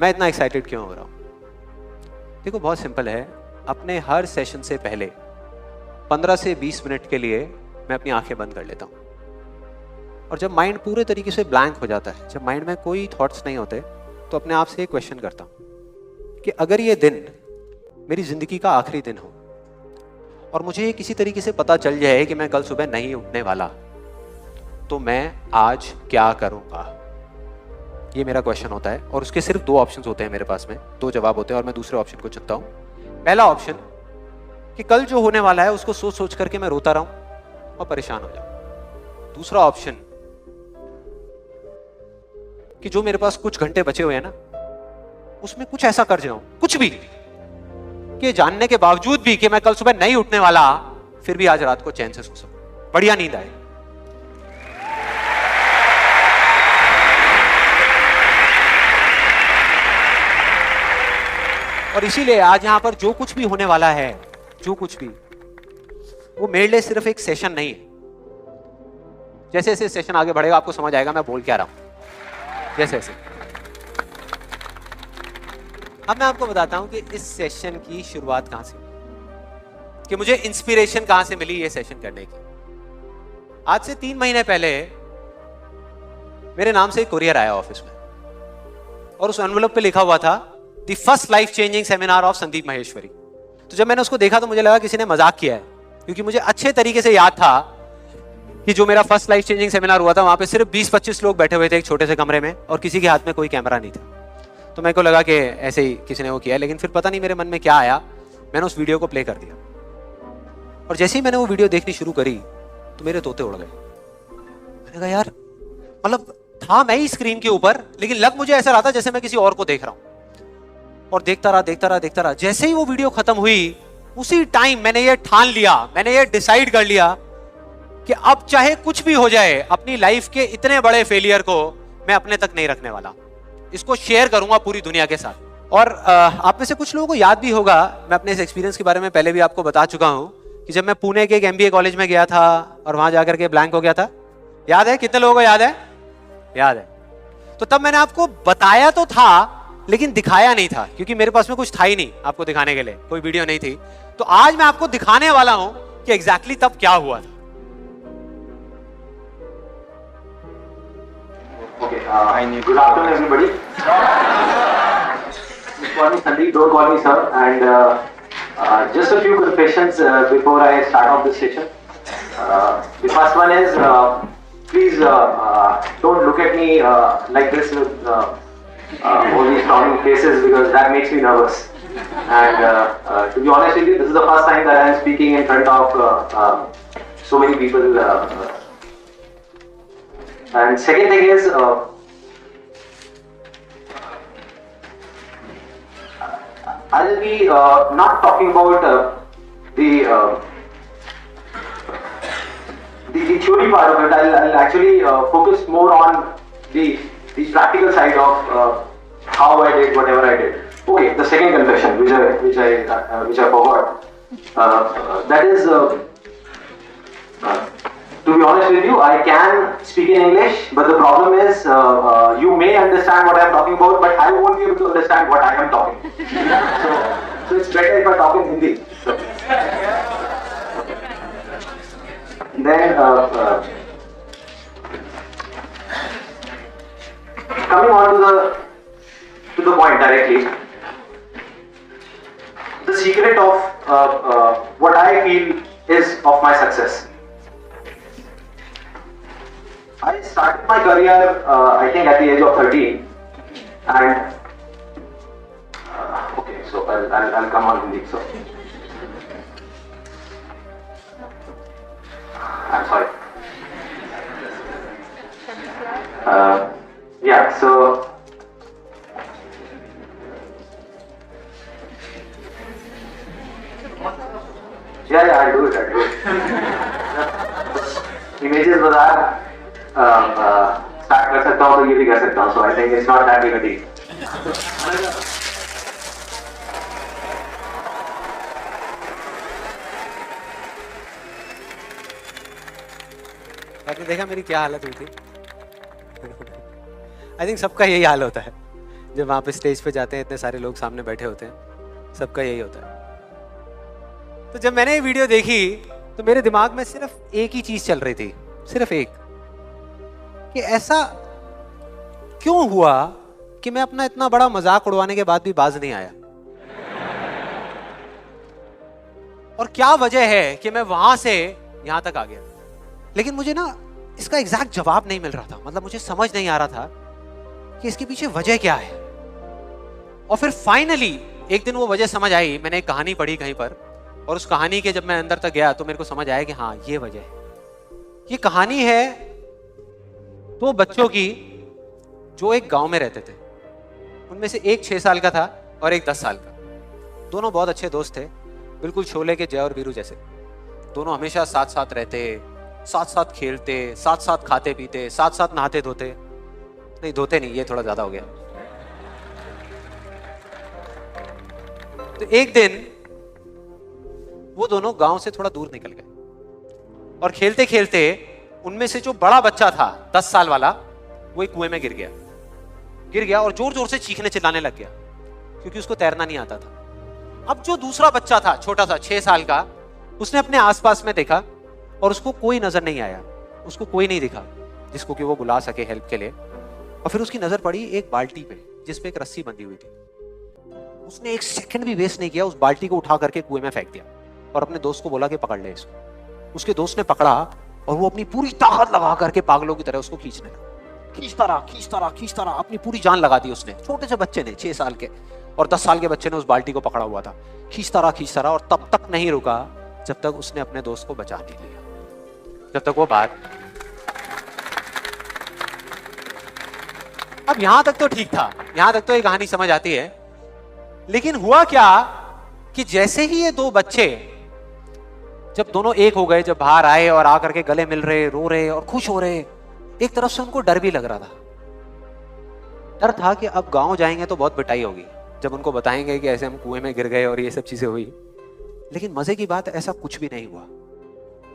मैं इतना एक्साइटेड क्यों हो रहा हूं? देखो बहुत सिंपल है। अपने हर सेशन से पहले 15 से 20 मिनट के लिए मैं अपनी आंखें बंद कर लेता हूं, और जब माइंड पूरे तरीके से ब्लैंक हो जाता है, जब माइंड में कोई थॉट्स नहीं होते, तो अपने आप से एक क्वेश्चन करता हूं कि अगर ये दिन मेरी जिंदगी का आखिरी दिन हो और मुझे ये किसी तरीके से पता चल जाए कि मैं कल सुबह नहीं उठने वाला, तो मैं आज क्या करूंगा? ये मेरा क्वेश्चन होता है। और उसके सिर्फ दो ऑप्शंस होते हैं मेरे पास में, दो जवाब होते हैं, और मैं दूसरे ऑप्शन को चुनता हूं। पहला ऑप्शन कि कल जो होने वाला है उसको सोच सोच करके मैं रोता रहूं और परेशान हो जाऊं। दूसरा ऑप्शन कि जो मेरे पास कुछ घंटे बचे हुए हैं ना, उसमें कुछ ऐसा कर जाऊं, कुछ भी, कि जानने के बावजूद भी कि मैं कल सुबह नहीं उठने वाला, फिर भी आज रात को चैन से सो सकूं, बढ़िया नींद आए। और इसीलिए आज यहां पर जो कुछ भी होने वाला है, जो कुछ भी, वो मेरे लिए सिर्फ एक सेशन नहीं है। जैसे जैसे सेशन आगे बढ़ेगा आपको समझ आएगा मैं बोल क्या रहा हूं, जैसे जैसे। अब मैं आपको बताता हूं कि इस सेशन की शुरुआत कहां से हुई, कि मुझे इंस्पिरेशन कहां से मिली ये सेशन करने की। आज से 3 महीने पहले मेरे नाम से एक कुरियर आया ऑफिस में, और उस एनवेलप पे लिखा हुआ था the first life changing seminar of Sandeep Maheshwari. तो जब मैंने उसको देखा तो मुझे लगा किसी ने मजाक किया है, क्योंकि मुझे अच्छे तरीके से याद था कि जो मेरा फर्स्ट लाइफ चेंजिंग सेमिनार हुआ था वहां पे सिर्फ 20-25 लोग बैठे हुए थे एक छोटे से कमरे में, और किसी के हाथ में कोई कैमरा नहीं था। तो मेरे को लगा कि ऐसे ही किसी ने वो किया है, लेकिन फिर पता नहीं मेरे मन में क्या आया, मैंने उस वीडियो को प्ले कर दिया, और जैसे ही मैंने वो वीडियो देखनी शुरू करी तो मेरे तोते उड़ गए। मैंने कहा यार, मतलब था मैं ही स्क्रीन के ऊपर, लेकिन लग मुझे ऐसा रहा था जैसे मैं किसी और को देख रहा हूं। और देखता रहा। जैसे ही वो वीडियो खत्म हुई, उसी टाइम मैंने ये ठान लिया, मैंने ये डिसाइड कर लिया कि अब चाहे कुछ भी हो जाए, अपनी लाइफ के इतने बड़े फेलियर को मैं अपने तक नहीं रखने वाला, इसको शेयर करूंगा पूरी दुनिया के साथ। और आप में से कुछ लोगों को याद भी होगा, मैं अपने इस एक्सपीरियंस के बारे में पहले भी आपको बता चुका हूं कि जब मैं पुणे के एक MBA कॉलेज में गया था और वहां जाकर के ब्लैंक हो गया था। याद है? कितने लोगों को याद है? याद है। तो तब मैंने आपको बताया तो था, लेकिन दिखाया नहीं था, क्योंकि मेरे पास में कुछ था ही नहीं आपको दिखाने के लिए, कोई वीडियो नहीं थी। तो आज मैं आपको दिखाने वाला हूं कि एग्जैक्टली तब क्या हुआ था। Good afternoon, everybody. Call me Sandeep, don't call me sir. And just a few confessions before I start off this session. The first one is, please don't look at me like this with all these frowning faces, because that makes me nervous. And to be honest with you, this is the first time that I am speaking in front of so many people. And second thing is, I will be not talking about the theory part of it. I'll actually focus more on the practical side of how I did whatever I did. Okay, the second confession, which I forgot. That is, to be honest with you, I can speak in English, but the problem is, you may understand what I am talking about, but I won't be able to understand what I am talking. So it's better if I talk in Hindi. Then, coming on to the point directly, the secret of what I feel is of my success. I started my career, I think, at the age of 13, and okay, so I'll come on Hindi. So I'm sorry. Yeah. So yeah, I'll do it. Images बाजार start कर सकता हूँ तो ये भी कर सकता हूँ, so I think it's not that big a deal. आपने देखा मेरी क्या हालत हुई थी? आई थिंक सबका यही हाल होता है जब वहां पे स्टेज पे जाते हैं, इतने सारे लोग सामने बैठे होते हैं, सबका यही होता है। तो जब मैंने ये वीडियो देखी तो मेरे दिमाग में सिर्फ एक ही चीज चल रही थी, सिर्फ एक, कि ऐसा क्यों हुआ कि मैं अपना इतना बड़ा मजाक उड़वाने के बाद भी बाज नहीं आया, और क्या वजह है कि मैं वहां से यहां तक आ गया। लेकिन मुझे ना इसका एग्जैक्ट जवाब नहीं मिल रहा था, मतलब मुझे समझ नहीं आ रहा था कि इसके पीछे वजह क्या है। और फिर फाइनली एक दिन वो वजह समझ आई। मैंने एक कहानी पढ़ी कहीं पर, और उस कहानी के जब मैं अंदर तक गया तो मेरे को समझ आया कि हाँ, ये वजह है। ये कहानी है दो बच्चों की जो एक गांव में रहते थे। उनमें से एक 6 साल का था और एक 10 साल का। दोनों बहुत अच्छे दोस्त थे, बिल्कुल शोले के जय और वीरू जैसे। दोनों हमेशा साथ साथ रहते, साथ साथ खेलते, साथ साथ खाते पीते, साथ साथ नहाते धोते, नहीं धोते नहीं, ये थोड़ा ज्यादा हो गया। तो एक दिन वो दोनों गांव से थोड़ा दूर निकल गए और खेलते खेलते उनमें से जो बड़ा बच्चा था 10 साल वाला, वो एक कुएं में गिर गया और जोर जोर से चीखने चिल्लाने लग गया क्योंकि उसको तैरना नहीं आता था। अब जो दूसरा बच्चा था छोटा सा 6 साल का, उसने अपने आसपास में देखा और उसको कोई नजर नहीं आया, उसको कोई नहीं दिखा जिसको कि वो बुला सके हेल्प के लिए। और फिर उसकी नजर पड़ी एक बाल्टी पे जिस पे एक रस्सी बंधी हुई थी। उसने एक सेकंड भी वेस्ट नहीं किया, उस बाल्टी को उठा करके कुएं में फेंक दिया और अपने दोस्त को बोला कि पकड़ ले इसको। उसके दोस्त ने पकड़ा और वो अपनी पूरी ताकत लगा करके पागलों की तरह उसको खींचने लगा। खींचता रहा, अपनी पूरी जान लगा दी उसने। छोटे से बच्चे ने, 6 साल के और 10 साल के बच्चे ने उस बाल्टी को पकड़ा हुआ था। खींचता रहा और तब तक नहीं रुका जब तक उसने अपने दोस्त को बचा नहीं लिया, जब तक वो बात। अब यहां तक तो ठीक था, यहां तक तो ये कहानी समझ आती है। लेकिन हुआ क्या कि जैसे ही ये दो बच्चे, जब दोनों एक हो गए, जब बाहर आए और आकर के गले मिल रहे, रो रहे और खुश हो रहे, एक तरफ से उनको डर भी लग रहा था। डर था कि अब गांव जाएंगे तो बहुत पिटाई होगी जब उनको बताएंगे कि ऐसे हम कुएं में गिर गए और ये सब चीजें हुई। लेकिन मजे की बात, ऐसा कुछ भी नहीं हुआ।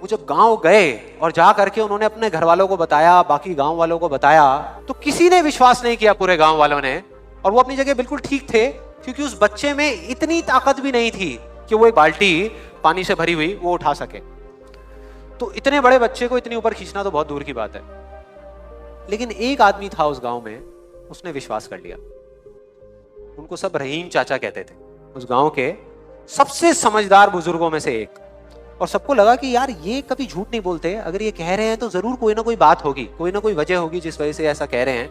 वो जब गांव गए और जा करके उन्होंने अपने घर वालों को बताया, बाकी गांव वालों को बताया, तो किसी ने विश्वास नहीं किया, पूरे गांव वालों ने। और वो अपनी जगह बिल्कुल ठीक थे, क्योंकि उस बच्चे में इतनी ताकत भी नहीं थी कि वो एक बाल्टी पानी से भरी हुई वो उठा सके। तो इतने बड़े बच्चे को इतनी ऊपर खींचना तो बहुत दूर की बात है। लेकिन एक आदमी था उस गांव में, उसने विश्वास कर लिया। उनको सब रहीम चाचा कहते थे, उस गांव के सबसे समझदार बुजुर्गों में से एक। और सबको लगा कि यार ये कभी झूठ नहीं बोलते, अगर ये कह रहे हैं तो जरूर कोई ना कोई बात होगी, कोई ना कोई वजह होगी जिस वजह से ऐसा कह रहे हैं।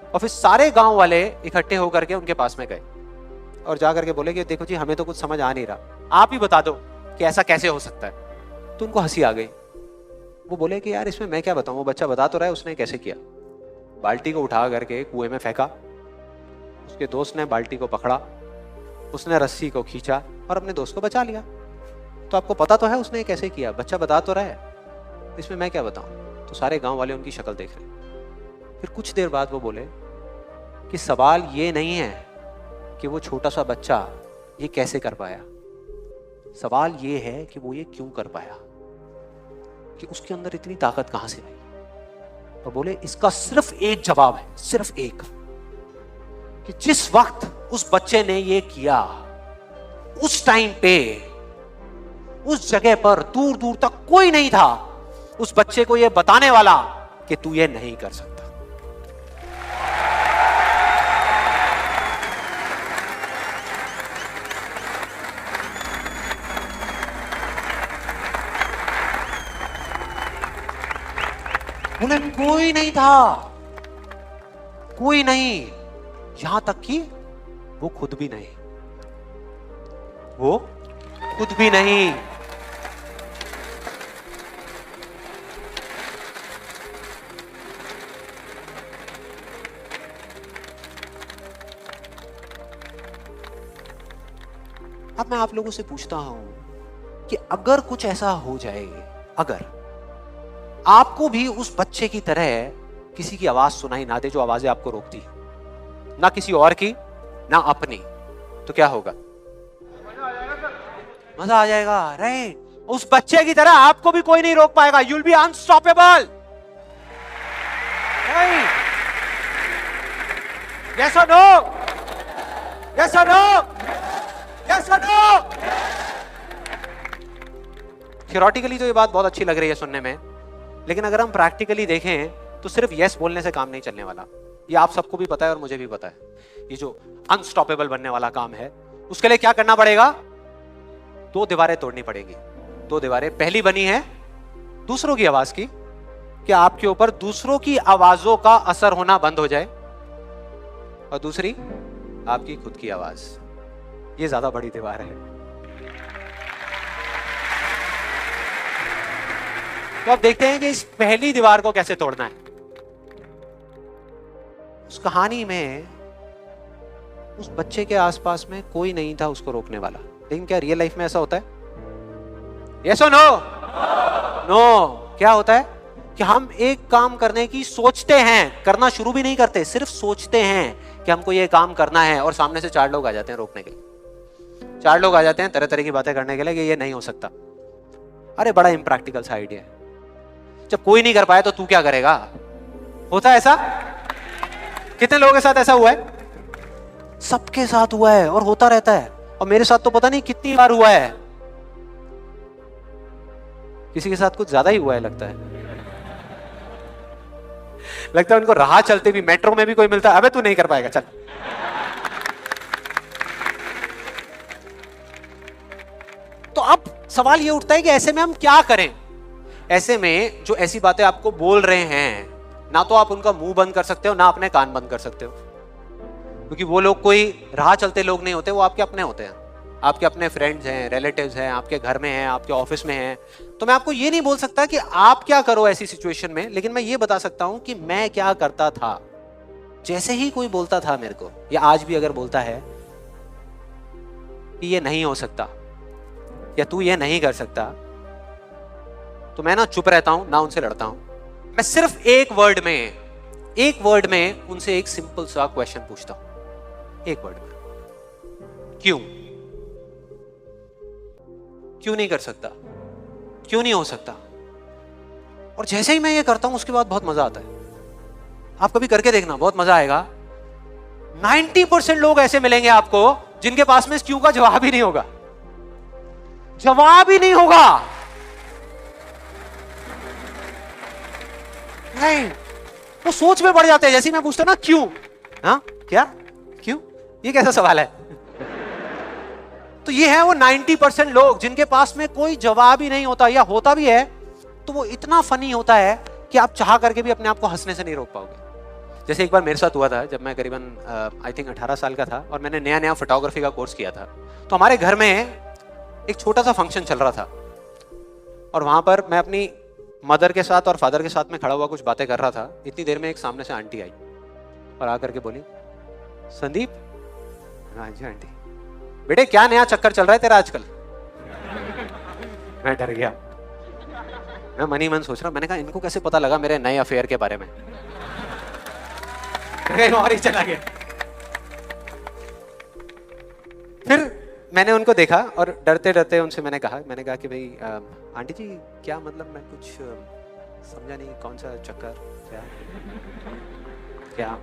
और फिर सारे गांव वाले इकट्ठे होकर के उनके पास में गए और जाकर के बोले कि देखो जी, हमें तो कुछ समझ आ नहीं रहा, आप ही बता दो कि ऐसा कैसे हो सकता है। तो उनको हंसी आ गई। वो बोले कि यार इसमें मैं क्या बताऊं, वो बच्चा बता तो रहा है उसने कैसे किया। बाल्टी को उठा करके कुएं में फेंका, उसके दोस्त ने बाल्टी को पकड़ा, उसने रस्सी को खींचा और अपने दोस्त को बचा लिया। तो आपको पता तो है उसने कैसे किया, बच्चा बता तो रहा है, इसमें मैं क्या बताऊं। तो सारे गांव वाले उनकी शक्ल देख रहे। फिर कुछ देर बाद वो बोले कि सवाल ये नहीं है कि वो छोटा सा बच्चा ये कैसे कर पाया, सवाल ये है कि वो ये क्यों कर पाया, कि उसके अंदर इतनी ताकत कहां से आई। और बोले इसका सिर्फ एक जवाब है, सिर्फ एक, कि जिस वक्त उस बच्चे ने ये किया, उस टाइम पे उस जगह पर दूर दूर तक कोई नहीं था उस बच्चे को ये बताने वाला कि तू ये नहीं कर सकता। बोले कोई नहीं था, कोई नहीं, यहां तक कि वो खुद भी नहीं, वो खुद भी नहीं। अब मैं आप लोगों से पूछता हूं कि अगर कुछ ऐसा हो जाए, अगर आपको भी उस बच्चे की तरह किसी की आवाज सुनाई ना दे जो आवाजें आपको रोकती है, ना किसी और की ना अपनी, तो क्या होगा? मजा आ जाएगा, राइट? उस बच्चे की तरह आपको भी कोई नहीं रोक पाएगा। You will be unstoppable. Yes और नो, यस और नो, यस और नो। थियोरेटिकली तो ये बात बहुत अच्छी लग रही है सुनने में, लेकिन अगर हम प्रैक्टिकली देखें तो सिर्फ यस बोलने से काम नहीं चलने वाला। ये आप सबको भी पता है और मुझे भी पता है। ये जो अनस्टॉपेबल बनने वाला काम है, उसके लिए क्या करना पड़ेगा? 2 दीवारें तोड़नी पड़ेगी। 2 दीवारें, पहली बनी है दूसरों की आवाज की, कि आपके ऊपर दूसरों की आवाजों का असर होना बंद हो जाए, और दूसरी आपकी खुद की आवाज। ये ज्यादा बड़ी दीवार है। तो अब देखते हैं कि इस पहली दीवार को कैसे तोड़ना है। उस कहानी में उस बच्चे के आसपास में कोई नहीं था उसको रोकने वाला, लेकिन क्या रियल लाइफ में ऐसा होता है? यस और नो? नो। क्या होता है कि हम एक काम करने की सोचते हैं, करना शुरू भी नहीं करते, सिर्फ सोचते हैं कि हमको ये काम करना है, और सामने से 4 लोग आ जाते हैं रोकने के लिए। 4 लोग आ जाते हैं तरह तरह की बातें करने के लिए कि ये नहीं हो सकता। अरे बड़ा इम्प्रैक्टिकल सा आइडिया है। जब कोई नहीं कर पाया तो तू क्या करेगा? होता है ऐसा? कितने लोगों के साथ ऐसा हुआ है? सबके साथ हुआ है और होता रहता है। और मेरे साथ तो पता नहीं कितनी बार हुआ है। किसी के साथ कुछ ज्यादा ही हुआ है लगता है। लगता है उनको राह चलते भी, मेट्रो में भी कोई मिलता है, अबे तू नहीं कर पाएगा, चल। तो अब सवाल ये उठता है कि ऐसे में हम क्या करें? ऐसे में जो ऐसी बातें आपको बोल रहे हैं, ना तो आप उनका मुंह बंद कर सकते हो, ना अपने कान बंद कर सकते हो, क्योंकि वो लोग कोई राह चलते लोग नहीं होते, वो आपके अपने होते हैं। आपके अपने फ्रेंड्स हैं, रिलेटिव्स हैं, आपके घर में हैं, आपके ऑफिस में हैं। तो मैं आपको ये नहीं बोल सकता कि आप क्या करो ऐसी सिचुएशन में, लेकिन मैं ये बता सकता हूं कि मैं क्या करता था। जैसे ही कोई बोलता था मेरे को, या आज भी अगर बोलता है कि ये नहीं हो सकता या तू ये नहीं कर सकता, तो मैं ना चुप रहता हूं, ना उनसे लड़ता हूं। मैं सिर्फ एक वर्ड में उनसे एक सिंपल सा क्वेश्चन पूछता हूं, एक वर्ड में। क्यों नहीं कर सकता? क्यों नहीं हो सकता? और जैसे ही मैं ये करता हूं उसके बाद बहुत मजा आता है। आप कभी करके देखना, बहुत मजा आएगा। 90% लोग ऐसे मिलेंगे आपको जिनके पास में इस क्यों का जवाब ही नहीं होगा। जवाब ही नहीं होगा। नहीं, वो सोच में पड़ जाते हैं। जैसे ही मैं पूछता ना क्यों, हाँ क्या, क्यों, ये कैसा सवाल है? तो ये है वो 90% लोग जिनके पास में कोई जवाब ही नहीं होता, या होता भी है तो वो इतना फनी होता है कि आप चाह करके भी अपने आप को हंसने से नहीं रोक पाओगे। जैसे एक बार मेरे साथ हुआ था, जब मैं करीबन आई थिंक 18 साल का था और मैंने नया फोटोग्राफी का कोर्स किया था। तो हमारे घर में एक छोटा सा फंक्शन चल रहा था, और वहां पर मैं अपनी मदर के साथ और फादर के साथ में खड़ा हुआ कुछ बातें कर रहा था। इतनी देर में एक सामने से आंटी आई और आकर के बोली, संदीप। हाँ जी आंटी। बेटे क्या नया चक्कर चल रहा है तेरा आजकल? मैं डर गया। मैं मन ही मन सोच रहा, मैंने कहा इनको कैसे पता लगा मेरे नए अफेयर के बारे में? कहीं और ही चला गया। फिर मैंने उनको देखा और डरते डरते उनसे मैंने कहा कि भाई आंटी जी क्या, मतलब मैं कुछ समझा नहीं, कौन सा चक्कर, क्या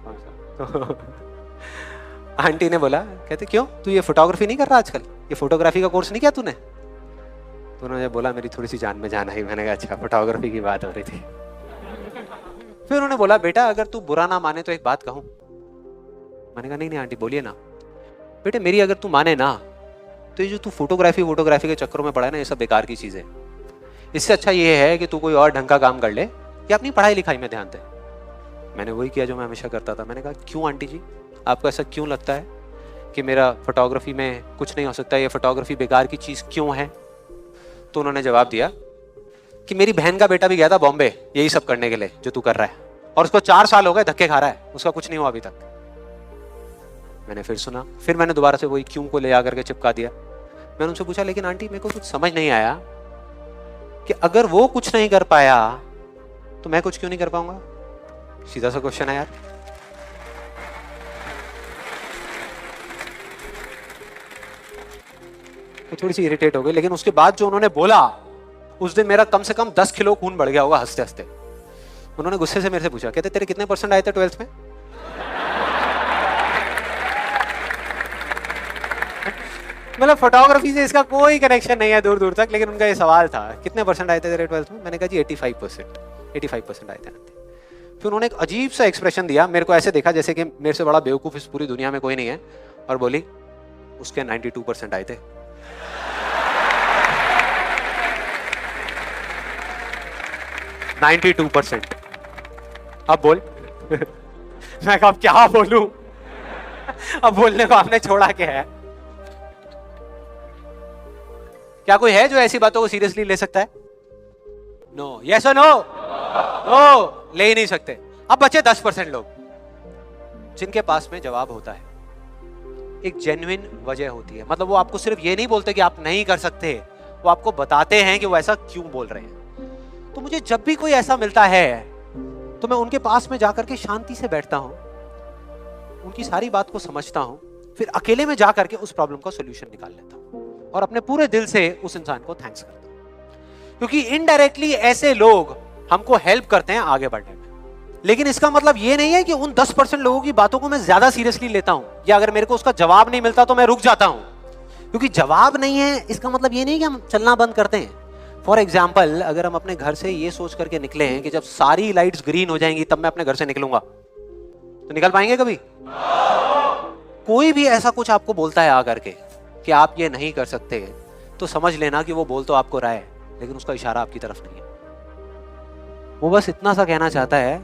कौन सा? आंटी ने बोला, कहते क्यों, तू ये फोटोग्राफी नहीं कर रहा आजकल? ये फोटोग्राफी का कोर्स नहीं किया तूने? तो उन्होंने बोला, मेरी थोड़ी सी जान में जान आई। मैंने कहा अच्छा, फोटोग्राफी की बात हो रही थी। फिर उन्होंने बोला, बेटा अगर तू बुरा ना माने तो एक बात कहूं। मैंने कहा नहीं आंटी बोलिए ना। बेटे मेरी अगर तू माने ना, तो ये जो तू फोटोग्राफी के चक्करों में पड़ा है ना, ये सब बेकार की चीज है। इससे अच्छा ये है कि तू कोई और ढंग का काम कर ले या अपनी पढ़ाई लिखाई में ध्यान दे। मैंने वही किया जो मैं हमेशा करता था। मैंने कहा क्यों आंटी जी, आपको ऐसा क्यों लगता है कि मेरा फोटोग्राफी में कुछ नहीं हो सकता, ये फोटोग्राफी बेकार की चीज क्यों है? तो उन्होंने जवाब दिया कि मेरी बहन का बेटा भी गया था बॉम्बे यही सब करने के लिए जो तू कर रहा है, और उसको 4 साल हो गए धक्के खा रहा है, उसका कुछ नहीं हुआ अभी तक। मैंने फिर सुना, फिर मैंने दोबारा से वही क्यों को ले आकर के चिपका दिया। मैंने उनसे पूछा, लेकिन आंटी मेरे को कुछ समझ नहीं आया कि अगर वो कुछ नहीं कर पाया तो मैं कुछ क्यों नहीं कर पाऊंगा? सीधा सा क्वेश्चन है यार। तो थोड़ी सी इरिटेट हो गई, लेकिन उसके बाद जो उन्होंने बोला, उस दिन मेरा कम से कम 10 किलो खून बढ़ गया होगा हंसते हंसते। उन्होंने गुस्से से मेरे से पूछा, कहते तेरे कितने % आए थे 12th में? मतलब फोटोग्राफी से इसका कोई कनेक्शन नहीं है दूर दूर तक, लेकिन उनका ये सवाल था कितने परसेंट आए थे तेरे 12th में? मैंने कहा जी 85% आए थे। फिर उन्होंने एक अजीब सा एक्सप्रेशन दिया, मेरे को ऐसे देखा जैसे कि मेरे से बड़ा बेवकूफ इस पूरी दुनिया में कोई नहीं है, और बोली उसके 92% आए थे। %92। अब बोल। मैं कहा अब क्या बोलूं? अब बोलने को आपने छोड़ा क्या है? क्या कोई है जो ऐसी बातों को सीरियसली ले सकता है? नो, यस और नो? नो, ले ही नहीं सकते। अब बचे 10% लोग जिनके पास में जवाब होता है, एक जेन्युइन वजह होती है। मतलब वो आपको सिर्फ ये नहीं बोलते कि आप नहीं कर सकते, वो आपको बताते हैं कि वो ऐसा क्यों बोल रहे हैं। तो मुझे जब भी कोई ऐसा मिलता है तो मैं उनके पास में जाकर के शांति से बैठता हूं, उनकी सारी बात को समझता हूं, फिर अकेले में जाकर के उस प्रॉब्लम का सॉल्यूशन निकाल लेता हूं और अपने पूरे दिल से उस इंसान को थैंक्स करता हूं। क्योंकि इनडायरेक्टली ऐसे लोग हमको हेल्प करते हैं आगे बढ़ने में। लेकिन इसका मतलब ये नहीं है कि उन 10% लोगों की बातों को मैं ज्यादा सीरियसली लेता हूं, या अगर मेरे को उसका जवाब नहीं मिलता तो मैं रुक जाता हूं। क्योंकि जवाब नहीं है इसका मतलब ये नहीं कि हम चलना बंद करते हैं। फॉर एग्जाम्पल, अगर हम अपने घर से ये सोच करके निकले हैं कि जब सारी लाइट्स ग्रीन हो जाएंगी तब मैं अपने घर से निकलूंगा, तो निकल पाएंगे कभी? कोई भी ऐसा कुछ आपको बोलता है आकर के कि आप ये नहीं कर सकते, तो समझ लेना कि वो बोल तो आपको रहा है, लेकिन उसका इशारा आपकी तरफ नहीं है। वो बस इतना सा कहना चाहता है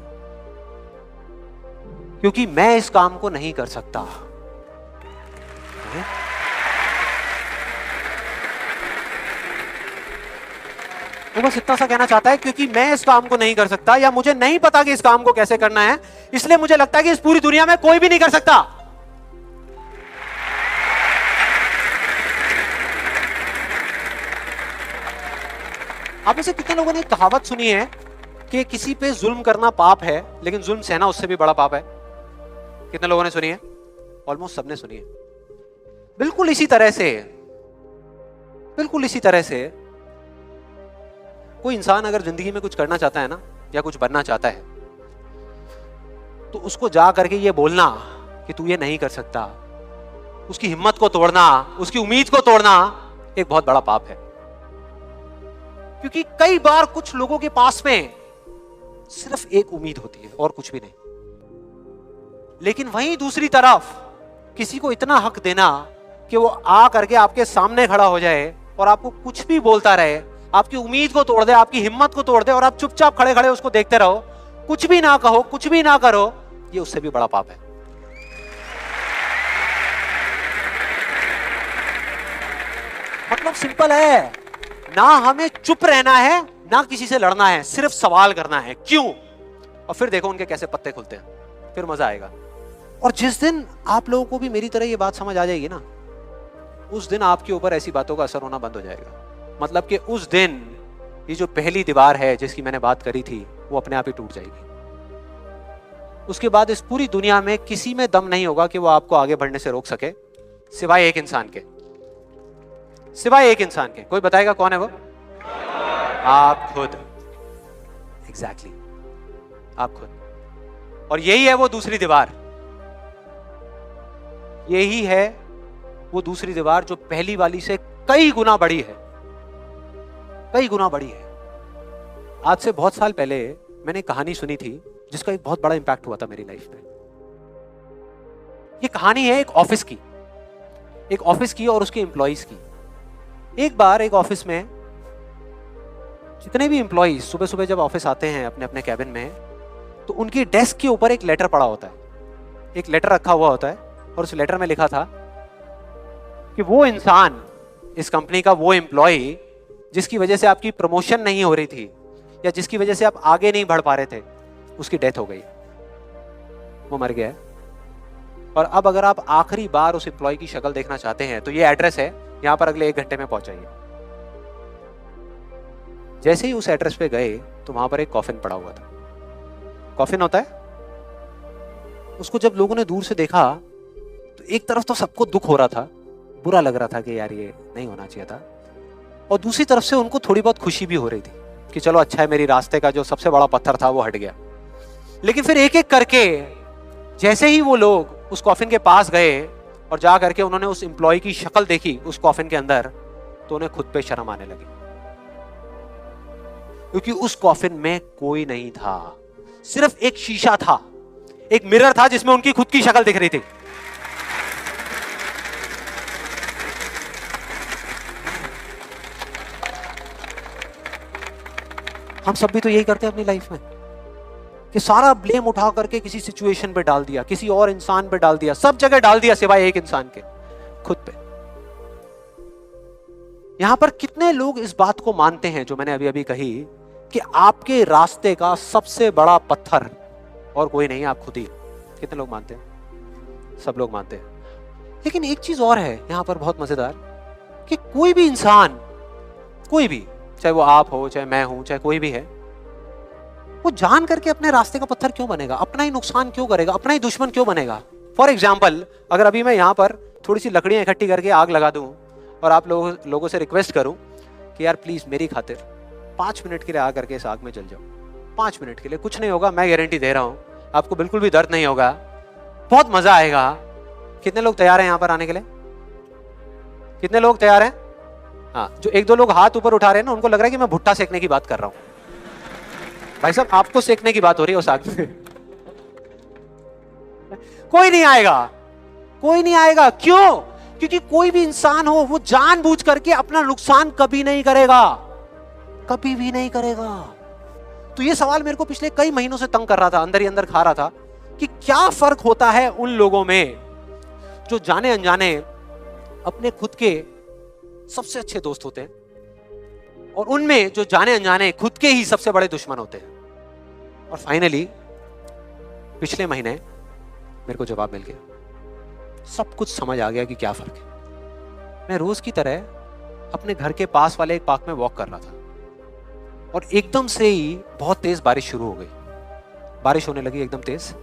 क्योंकि मैं इस काम को नहीं कर सकता। वो बस इतना सा कहना चाहता है क्योंकि मैं इस काम को नहीं कर सकता, या मुझे नहीं पता कि इस काम को कैसे करना है, इसलिए मुझे लगता है कि इस पूरी दुनिया में कोई भी नहीं कर सकता। आप में से कितने लोगों ने कहावत सुनी है कि किसी पे जुल्म करना पाप है, लेकिन जुल्म सहना उससे भी बड़ा पाप है? कितने लोगों ने सुनी है? ऑलमोस्ट सबने सुनी है। बिल्कुल इसी तरह से कोई इंसान अगर जिंदगी में कुछ करना चाहता है ना, या कुछ बनना चाहता है, तो उसको जा करके ये बोलना कि तू ये नहीं कर सकता, उसकी हिम्मत को तोड़ना, उसकी उम्मीद को तोड़ना एक बहुत बड़ा पाप है। क्योंकि कई बार कुछ लोगों के पास में सिर्फ एक उम्मीद होती है और कुछ भी नहीं, लेकिन वहीं दूसरी तरफ किसी को इतना हक देना कि वो आ करके आपके सामने खड़ा हो जाए और आपको कुछ भी बोलता रहे, आपकी उम्मीद को तोड़ दे, आपकी हिम्मत को तोड़ दे, और आप चुपचाप खड़े खड़े उसको देखते रहो, कुछ भी ना कहो, कुछ भी ना करो, ये उससे भी बड़ा पाप है। मतलब सिंपल है, ना हमें चुप रहना है, ना किसी से लड़ना है, सिर्फ सवाल करना है क्यों, और फिर देखो उनके कैसे पत्ते खुलते हैं, फिर मजा आएगा। और जिस दिन आप लोगों को भी मेरी तरह ये बात समझ आ जाएगी ना, उस दिन आपके ऊपर ऐसी बातों का असर होना बंद हो जाएगा। मतलब कि उस दिन ये जो पहली दीवार है जिसकी मैंने बात करी थी, वो अपने आप ही टूट जाएगी। उसके बाद इस पूरी दुनिया में किसी में दम नहीं होगा कि वो आपको आगे बढ़ने से रोक सके, सिवाय एक इंसान के। कोई बताएगा कौन है वो? आप खुद। एग्जैक्टली, आप खुद। और यही है वो दूसरी दीवार, यही है वो दूसरी दीवार जो पहली वाली से कई गुना बड़ी है, कई गुना बड़ी है। आज से बहुत साल पहले मैंने कहानी सुनी थी जिसका एक बहुत बड़ा इंपैक्ट हुआ था मेरी लाइफ में। ये कहानी है एक ऑफिस की और उसके एम्प्लॉइज की। एक बार एक ऑफिस में जितने भी एम्प्लॉइज सुबह सुबह जब ऑफिस आते हैं अपने अपने कैबिन में, तो उनकी डेस्क के ऊपर एक लेटर पड़ा होता है, एक लेटर रखा हुआ होता है, और उस लेटर में लिखा था कि वो इंसान, इस कंपनी का वो एम्प्लॉय जिसकी वजह से आपकी प्रमोशन नहीं हो रही थी, या जिसकी वजह से आप आगे नहीं बढ़ पा रहे थे, उसकी डेथ हो गई, वो मर गया है। और अब अगर आप आखिरी बार उस एम्प्लॉय की शक्ल देखना चाहते हैं तो ये एड्रेस है, यहां पर अगले 1 घंटे में पहुंचाइए। जैसे ही उस एड्रेस पे गए तो वहां पर एक कॉफिन पड़ा हुआ था। कॉफिन होता है, उसको जब लोगों ने दूर से देखा तो एक तरफ तो सबको दुख हो रहा था, बुरा लग रहा था कि यार ये नहीं होना चाहिए था, और दूसरी तरफ से उनको थोड़ी बहुत खुशी भी हो रही थी कि चलो अच्छा है, मेरी रास्ते का जो सबसे बड़ा पत्थर था वो हट गया। लेकिन फिर एक एक करके जैसे ही वो लोग उस कॉफिन के पास गए, और जा करके उन्होंने उस एम्प्लॉय की शक्ल देखी उस कॉफिन के अंदर, तो उन्हें खुद पे शर्म आने लगी, क्योंकि उस कॉफिन में कोई नहीं था, सिर्फ एक शीशा था, एक मिरर था जिसमें उनकी खुद की शक्ल दिख रही थी। हम सब भी तो यही करते हैं अपनी लाइफ में कि सारा ब्लेम उठा करके किसी सिचुएशन पे डाल दिया, किसी और इंसान पे डाल दिया, सब जगह डाल दिया सिवाय एक इंसान के, खुद पे। यहां पर कितने लोग इस बात को मानते हैं जो मैंने अभी अभी कही कि आपके रास्ते का सबसे बड़ा पत्थर और कोई नहीं, आप खुद ही। कितने लोग मानते हैं? सब लोग मानते हैं। लेकिन एक चीज और है यहां पर बहुत मजेदार, कि कोई भी इंसान, कोई भी, चाहे वो आप हो, चाहे मैं हूं, चाहे कोई भी है, वो जान करके अपने रास्ते का पत्थर क्यों बनेगा? अपना ही नुकसान क्यों करेगा? अपना ही दुश्मन क्यों बनेगा? फॉर एग्जाम्पल, अगर अभी मैं यहां पर थोड़ी सी लकड़ियां इकट्ठी करके आग लगा दूं और आप लोगों से रिक्वेस्ट करूं कि यार प्लीज मेरी खातिर 5 मिनट के लिए आ करके इस आग में जल जाओ, 5 मिनट के लिए, कुछ नहीं होगा, मैं गारंटी दे रहा हूं, आपको बिल्कुल भी दर्द नहीं होगा, बहुत मजा आएगा। कितने लोग तैयार हैं यहां पर आने के लिए? कितने लोग तैयार हैं? हाँ, जो 1-2 लोग हाथ ऊपर उठा रहे हैं ना, उनको लग रहा है कि मैं भुट्टा सेकने की बात कर रहा हूं। भाई साहब, आपको सेकने की बात हो रही है उस आग में। कोई नहीं आएगा, कोई नहीं आएगा। क्यों? क्योंकि कोई भी इंसान हो, वो जानबूझ करके अपना नुकसान कभी नहीं करेगा, कभी भी नहीं करेगा। तो ये सवाल मेरे को पिछले कई महीनों से तंग कर रहा था, अंदर ही अंदर खा रहा था कि क्या फर्क होता है उन लोगों में जो जाने अनजाने अपने खुद के सबसे अच्छे दोस्त होते हैं और उनमें जो जाने अनजाने खुद के ही सबसे बड़े दुश्मन होते हैं। और फाइनली पिछले महीने मेरे को जवाब मिल गया, सब कुछ समझ आ गया कि क्या फर्क है। मैं रोज की तरह अपने घर के पास वाले एक पार्क में वॉक कर रहा था और एकदम से ही बहुत तेज बारिश शुरू हो गई, बारिश होने लगी एकदम तेज।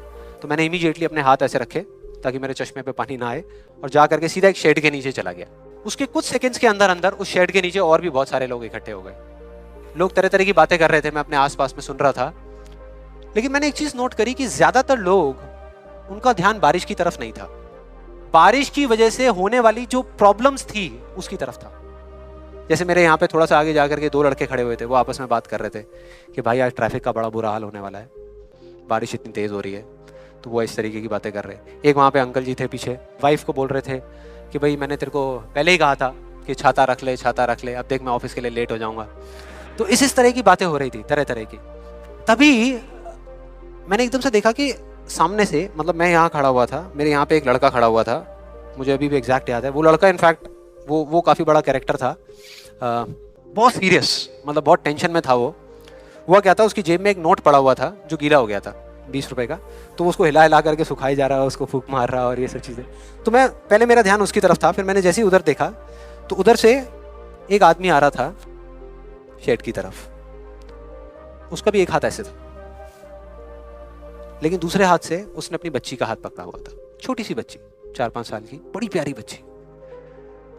तो मैंने इमीडिएटली अपने हाथ ऐसे रखे ताकि मेरे चश्मे पे पानी ना आए और जा करके सीधा एक शेड के नीचे चला गया। उसके कुछ सेकंड्स के अंदर अंदर उस शेड के नीचे और भी बहुत सारे लोग इकट्ठे हो गए। लोग तरह तरह की बातें कर रहे थे, मैं अपने आसपास में सुन रहा था। लेकिन मैंने एक चीज नोट करी कि ज्यादातर लोग, उनका ध्यान बारिश की तरफ नहीं था, बारिश की वजह से होने वाली जो प्रॉब्लम्स थी उसकी तरफ था। जैसे मेरे यहाँ पे थोड़ा सा आगे जाकर के 2 लड़के खड़े हुए थे, वो आपस में बात कर रहे थे कि भाई आज ट्रैफिक का बड़ा बुरा हाल होने वाला है, बारिश इतनी तेज हो रही है। तो वो इस तरीके की बातें कर रहे। एक वहाँ पे अंकल जी थे पीछे, वाइफ को बोल रहे थे कि भाई मैंने तेरे को पहले ही कहा था कि छाता रख ले, छाता रख ले, अब देख मैं ऑफिस के लिए लेट हो जाऊंगा। तो इस तरह की बातें हो रही थी, तरह तरह की। तभी मैंने एकदम से देखा कि सामने से, मतलब मैं यहाँ खड़ा हुआ था, मेरे यहाँ पे एक लड़का खड़ा हुआ था, मुझे अभी भी एग्जैक्ट याद है। वो लड़का इनफैक्ट वो काफ़ी बड़ा कैरेक्टर था, बहुत सीरियस, मतलब बहुत टेंशन में था वो। हुआ क्या था, उसकी जेब में एक नोट पड़ा हुआ था जो गीला हो गया था, 20 रुपए का। तो उसको हिला हिला करके सुखाई जा रहा है, उसको फूंक मार रहा और ये सब चीज़ें। तो मैं पहले, मेरा ध्यान उसकी तरफ था, फिर मैंने जैसे ही उधर देखा तो उधर से एक आदमी आ रहा था शेड की तरफ। उसका भी एक हाथ ऐसे था, लेकिन दूसरे हाथ से उसने अपनी बच्ची का हाथ पकड़ा हुआ था, छोटी सी बच्ची, 4-5 साल की, बड़ी प्यारी बच्ची।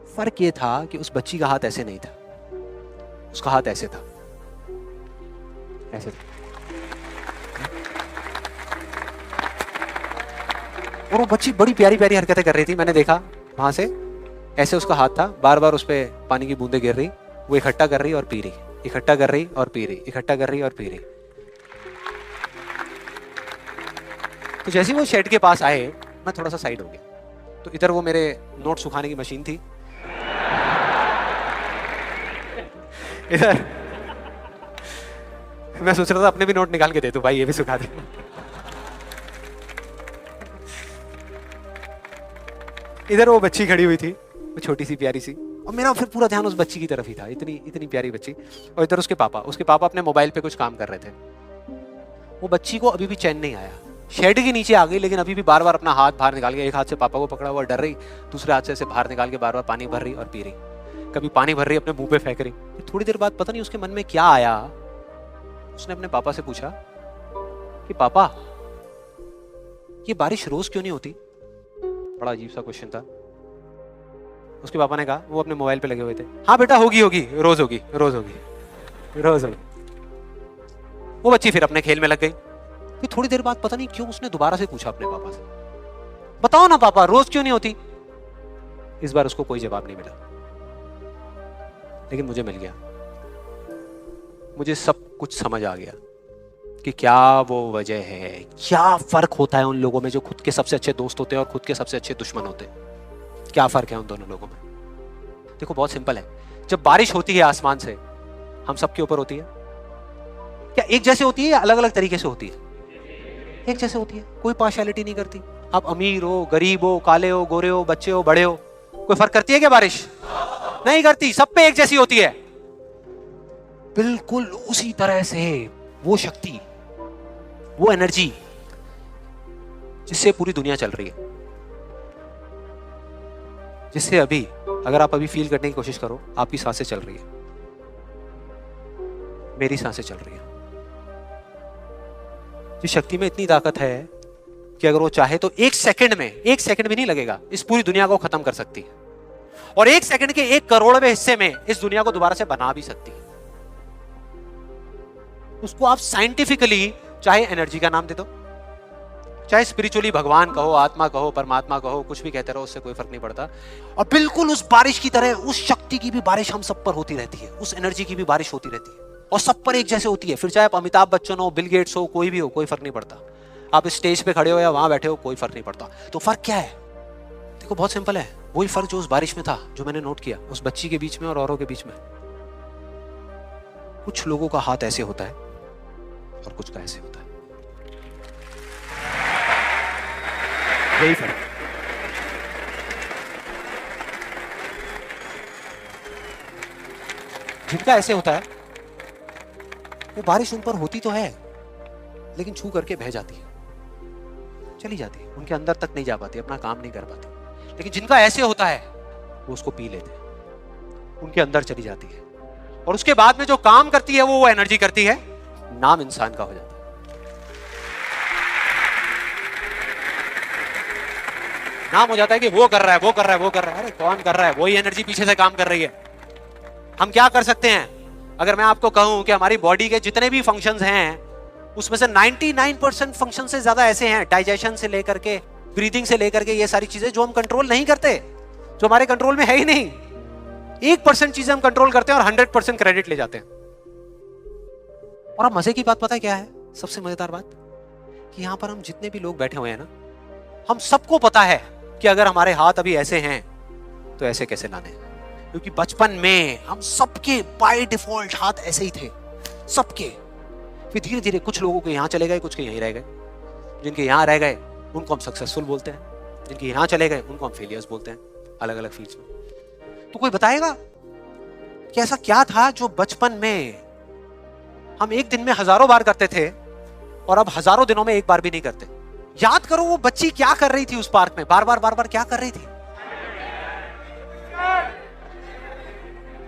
फर्क ये था कि उस बच्ची का हाथ ऐसे नहीं था, उसका हाथ ऐसे था, ऐसे था। और वो बच्ची बड़ी प्यारी प्यारी हरकतें कर रही थी। मैंने देखा वहां से, ऐसे उसका हाथ था, बार बार उस पर पानी की बूंदें गिर रही, वो इकट्ठा कर रही और पी रही, इकट्ठा कर रही और पी रही, इकट्ठा कर रही और पी रही। तो जैसे ही वो शेड के पास आए, मैं थोड़ा सा साइड हो गया। तो इधर वो मेरे नोट सुखाने की मशीन थी, इधर मैं सोच रहा था अपने भी नोट निकाल के दे दूं, भाई ये भी सुखा दे। इधर वो बच्ची खड़ी हुई थी, वो छोटी सी प्यारी सी, और मेरा फिर पूरा ध्यान उस बच्ची की तरफ ही था, इतनी इतनी प्यारी बच्ची। और इधर उसके पापा अपने मोबाइल पे कुछ काम कर रहे थे। वो बच्ची को अभी भी चैन नहीं आया, शेड के नीचे आ गई, लेकिन अभी भी बार बार अपना हाथ बाहर निकाल के, एक हाथ से पापा को पकड़ा हुआ डर रही, दूसरे हाथ से ऐसे बाहर निकाल के बार बार पानी भर रही और पी रही, कभी पानी भर रही अपने मुंह पे फेंक रही। थोड़ी देर बाद पता नहीं उसके मन में क्या आया, उसने अपने पापा से पूछा कि पापा ये बारिश रोज क्यों नहीं होती? बड़ा अजीब सा क्वेश्चन था। उसके पापा ने कहा, वो अपने मोबाइल पे लगे हुए थे, हाँ बेटा होगी होगी, रोज होगी, रोज होगी, रोज होगी। वो बच्ची फिर अपने खेल में लग गई। फिर थोड़ी देर बाद पता नहीं क्यों उसने दोबारा से पूछा अपने पापा से, बताओ ना पापा रोज क्यों नहीं होती? इस बार उसको कोई जवाब नहीं मिला, लेकिन मुझे मिल गया। मुझे सब कुछ समझ आ गया कि क्या वो वजह है, क्या फर्क होता है उन लोगों में जो खुद के सबसे अच्छे दोस्त होते हैं और खुद के सबसे अच्छे दुश्मन होते हैं। क्या फर्क है उन दोनों लोगों में? देखो बहुत सिंपल है। जब बारिश होती है आसमान से, हम सबके ऊपर होती है क्या एक जैसे होती है या अलग अलग तरीके से होती है? एक जैसे होती है, कोई पार्शियलिटी नहीं करती। आप अमीर हो, गरीब हो, काले हो, गोरे हो, बच्चे हो, बड़े हो, कोई फर्क करती है क्या बारिश? नहीं करती, सब पे एक जैसी होती है। बिल्कुल उसी तरह से वो शक्ति, वो एनर्जी जिससे पूरी दुनिया चल रही है, जिससे अभी अगर आप अभी फील करने की कोशिश करो, आपकी सांसें चल रही है, मेरी सांसें चल रही है। जिस शक्ति में इतनी ताकत है कि अगर वो चाहे तो एक सेकंड भी नहीं लगेगा, इस पूरी दुनिया को खत्म कर सकती है, और एक सेकंड के 1 करोड़वें हिस्से में इस दुनिया को दोबारा से बना भी सकती है। उसको आप साइंटिफिकली चाहे एनर्जी का नाम दे दो, चाहे स्पिरिचुअली भगवान कहो, आत्मा कहो, परमात्मा कहो, कुछ भी कहते रहो, उससे कोई फर्क नहीं पड़ता। और बिल्कुल उस बारिश की तरह उस शक्ति की भी बारिश हम सब पर होती रहती है, उस एनर्जी की भी बारिश होती रहती है, और सब पर एक जैसे होती है। फिर चाहे आप अमिताभ बच्चन हो, बिल गेट्स हो, कोई भी हो, कोई फर्क नहीं पड़ता। आप इस स्टेज पे खड़े हो या वहां बैठे हो, कोई फर्क नहीं पड़ता। तो फर्क क्या है? देखो बहुत सिंपल है, वही फर्क जो उस बारिश में था, जो मैंने नोट किया उस बच्ची के बीच में और औरों के बीच में। कुछ लोगों का हाथ ऐसे होता है और कुछ का ऐसे होता है, यही फर्क। जिनका ऐसे होता है वो बारिश उन पर होती तो है, लेकिन छू करके बह जाती है, चली जाती है, उनके अंदर तक नहीं जा पाती, अपना काम नहीं कर पाती। लेकिन जिनका ऐसे होता है वो उसको पी लेते हैं, उनके अंदर चली जाती है, और उसके बाद में जो काम करती है वो एनर्जी करती है, नाम इंसान का हो जाता है। नाम हो जाता है कि वो कर रहा है, वो कर रहा है, वो कर रहा है। अरे कौन कर रहा है? वही एनर्जी पीछे से काम कर रही है। हम क्या कर सकते हैं? अगर मैं आपको कहूं कि हमारी बॉडी के जितने भी फंक्शंस हैं उसमें से 99% फंक्शन से ज्यादा ऐसे हैं, डाइजेशन से लेकर के, ब्रीदिंग से लेकर के, ये सारी चीजें जो हम कंट्रोल नहीं करते, जो हमारे कंट्रोल में है ही नहीं। 1% चीजें हम कंट्रोल करते हैं और 100% क्रेडिट ले जाते हैं। और अब मजे की बात पता है क्या है? सबसे मजेदार बात कि यहां पर हम जितने भी लोग बैठे हुए हैं ना, हम सबको पता है कि अगर हमारे हाथ अभी ऐसे हैं तो ऐसे कैसे लाने हैं। क्योंकि बचपन में हम सबके बाय डिफॉल्ट हाथ ऐसे ही थे, सबके। फिर धीरे धीरे कुछ लोगों के यहां चले गए, कुछ के यहीं रह गए। जिनके यहां रह गए उनको हम सक्सेसफुल बोलते हैं, जिनके यहां चले गए उनको हम फेलियर्स बोलते हैं, अलग अलग फील्ड्स में। तो कोई बताएगा कि ऐसा क्या था जो बचपन में हम एक दिन में हजारों बार करते थे और अब हजारों दिनों में एक बार भी नहीं करते? याद करो वो बच्ची क्या कर रही थी उस पार्क में, बार बार क्या कर रही थी?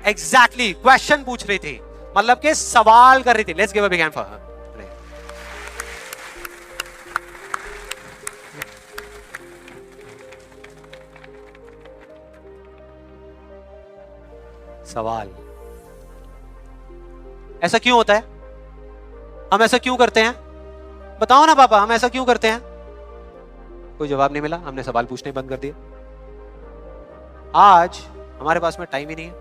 एग्जैक्टली क्वेश्चन पूछ रही थी, मतलब के सवाल कर रही थी। Let's give a big hand for her. सवाल। ऐसा क्यों होता है? हम ऐसा क्यों करते हैं? बताओ ना पापा, हम ऐसा क्यों करते हैं? कोई जवाब नहीं मिला, हमने सवाल पूछने बंद कर दिए। आज हमारे पास में टाइम ही नहीं है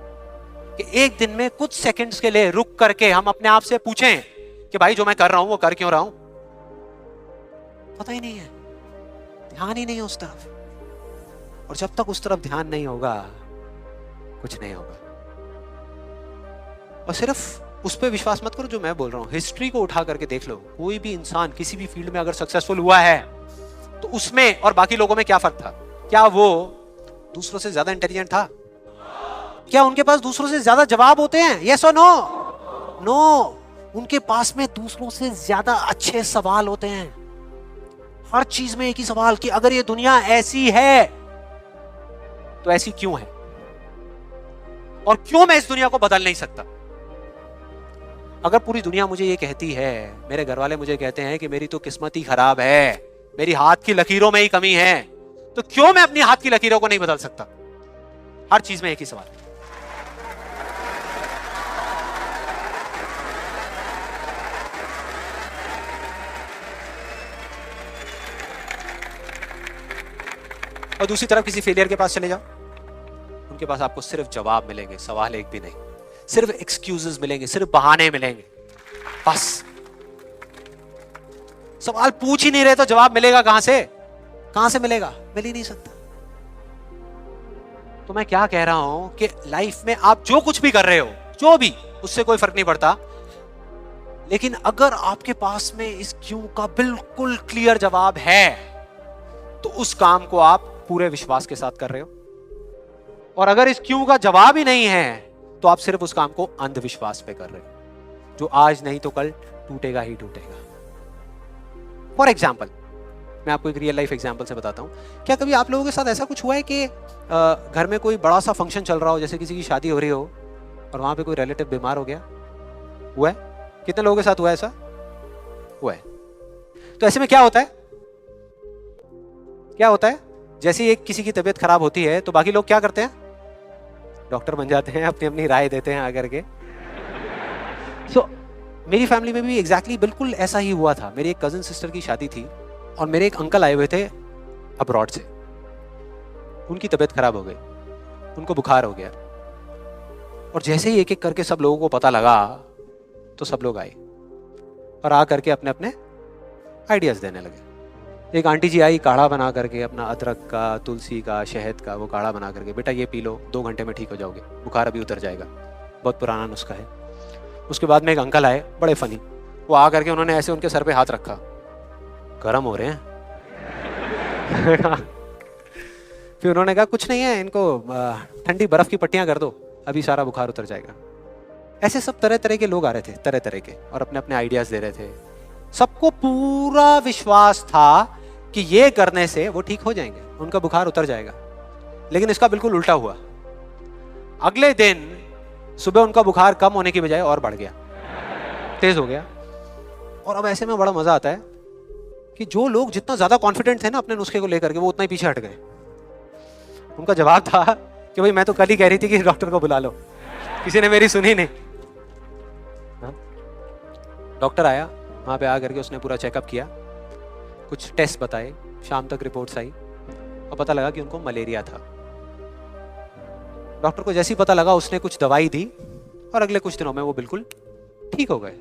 कि एक दिन में कुछ सेकंड्स के लिए रुक करके हम अपने आप से पूछें कि भाई जो मैं कर रहा हूं वो कर क्यों रहा हूं? पता ही नहीं है, ध्यान ही नहीं है उस तरफ। और जब तक उस तरफ ध्यान नहीं होगा कुछ नहीं होगा। और सिर्फ उस पर विश्वास मत करो जो मैं बोल रहा हूं, हिस्ट्री को उठा करके देख लो। कोई भी इंसान किसी भी फील्ड में अगर सक्सेसफुल हुआ है तो उसमें और बाकी लोगों में क्या फर्क था? क्या वो दूसरों से ज्यादा इंटेलिजेंट था? क्या उनके पास दूसरों से ज्यादा जवाब होते हैं? यस और नो? नो। उनके पास में दूसरों से ज्यादा अच्छे सवाल होते हैं। हर चीज में एक ही सवाल कि अगर ये दुनिया ऐसी है तो ऐसी क्यों है, और क्यों मैं इस दुनिया को बदल नहीं सकता? अगर पूरी दुनिया मुझे ये कहती है, मेरे घर वाले मुझे कहते हैं कि मेरी तो किस्मत ही खराब है, मेरी हाथ की लकीरों में ही कमी है, तो क्यों मैं अपनी हाथ की लकीरों को नहीं बदल सकता? हर चीज में एक ही सवाल। और दूसरी तरफ किसी फेलियर के पास चले जाओ, उनके पास आपको सिर्फ जवाब मिलेंगे, सवाल एक भी नहीं, सिर्फ एक्सक्यूजेस मिलेंगे, सिर्फ बहाने मिलेंगे, बस। सवाल पूछ ही नहीं रहे तो जवाब मिलेगा कहां से? कहां से मिलेगा? मिल ही नहीं सकता। तो मैं क्या कह रहा हूं कि लाइफ में आप जो कुछ भी कर रहे हो, जो भी, उससे कोई फर्क नहीं पड़ता, लेकिन अगर आपके पास में इस क्यों का बिल्कुल क्लियर जवाब है तो उस काम को आप पूरे विश्वास के साथ कर रहे हो। और अगर इस क्यों का जवाब ही नहीं है तो आप सिर्फ उस काम को अंधविश्वास पे कर रहे हो, जो आज नहीं तो कल टूटेगा ही टूटेगा। फॉर एग्जाम्पल, मैं आपको एक रियल लाइफ एग्जाम्पल से बताता हूं। क्या कभी आप लोगों के साथ ऐसा कुछ हुआ है कि घर में कोई बड़ा सा फंक्शन चल रहा हो, जैसे किसी की शादी हो रही हो और वहां पे कोई रिलेटिव बीमार हो गया? हुआ है? कितने लोगों के साथ हुआ है ऐसा? हुआ है। तो ऐसे में क्या होता है? क्या होता है? जैसे ही एक किसी की तबीयत खराब होती है तो बाकी लोग क्या करते हैं? डॉक्टर बन जाते हैं, अपनी अपनी राय देते हैं आकर के। सो मेरी फैमिली में भी एग्जैक्टली बिल्कुल ऐसा ही हुआ था। मेरी एक कजिन सिस्टर की शादी थी और मेरे एक अंकल आए हुए थे अब्रॉड से। उनकी तबीयत खराब हो गई, उनको बुखार हो गया, और जैसे ही एक एक करके सब लोगों को पता लगा तो सब लोग आए और आ करके अपने अपने आइडियाज देने लगे। एक आंटी जी आई, काढ़ा बना करके, अपना अदरक का, तुलसी का, शहद का वो काढ़ा बना करके, बेटा ये पी लो, 2 घंटे में ठीक हो जाओगे, बुखार अभी उतर जाएगा, बहुत पुराना नुस्खा है। उसके बाद में एक अंकल आए, बड़े फनी, वो आ करके उन्होंने ऐसे उनके सर पे हाथ रखा, गर्म हो रहे हैं। फिर उन्होंने कहा कुछ नहीं है, इनको ठंडी बर्फ की पट्टियां कर दो, अभी सारा बुखार उतर जाएगा। ऐसे सब तरह तरह के लोग आ रहे थे, तरह तरह के, और अपने अपने आइडियाज दे रहे थे। सबको पूरा विश्वास था कि ये करने से वो ठीक हो जाएंगे, उनका बुखार उतर जाएगा। लेकिन इसका बिल्कुल उल्टा हुआ। अगले दिन सुबह उनका बुखार कम होने की बजाय और बढ़ गया, तेज हो गया। और अब ऐसे में बड़ा मजा आता है कि जो लोग जितना ज्यादा कॉन्फिडेंट थे ना अपने नुस्खे को लेकर के, वो उतना ही पीछे हट गए। उनका जवाब था कि भाई मैं तो कल ही कह रही थी कि डॉक्टर को बुला लो, किसी ने मेरी सुनी नहीं। डॉक्टर आया, वहां पे आकर के उसने पूरा चेकअप किया, कुछ टेस्ट बताए, शाम तक रिपोर्ट्स आई और पता लगा कि उनको मलेरिया था। डॉक्टर को जैसे ही पता लगा उसने कुछ दवाई दी और अगले कुछ दिनों में वो बिल्कुल ठीक हो गए।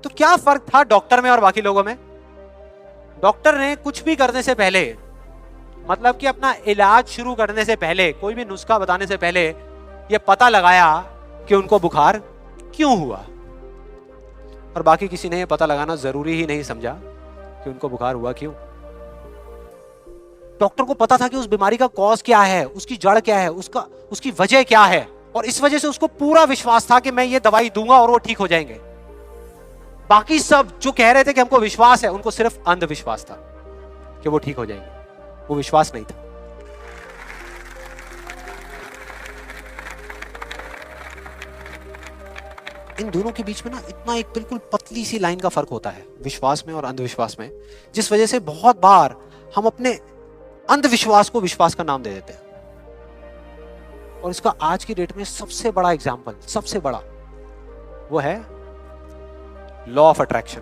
तो क्या फर्क था डॉक्टर में और बाकी लोगों में? डॉक्टर ने कुछ भी करने से पहले, मतलब कि अपना इलाज शुरू करने से पहले, कोई भी नुस्खा बताने से पहले ये पता लगाया कि उनको बुखार क्यों हुआ, और बाकी किसी ने ये पता लगाना जरूरी ही नहीं समझा कि उनको बुखार हुआ क्यों। डॉक्टर को पता था कि उस बीमारी का कॉज क्या है, उसकी जड़ क्या है, उसकी वजह क्या है, और इस वजह से उसको पूरा विश्वास था कि मैं ये दवाई दूंगा और वो ठीक हो जाएंगे। बाकी सब जो कह रहे थे कि हमको विश्वास है, उनको सिर्फ अंधविश्वास था कि वो ठीक हो जाएंगे, वो विश्वास नहीं था। इन दोनों के बीच में ना इतना एक बिल्कुल पतली सी लाइन का फर्क होता है, विश्वास में और अंधविश्वास में, जिस वजह से बहुत बार हम अपने अंधविश्वास को विश्वास का नाम दे देते हैं। और इसका आज की डेट में सबसे बड़ा एग्जाम्पल, सबसे बड़ा, वो है लॉ ऑफ अट्रैक्शन।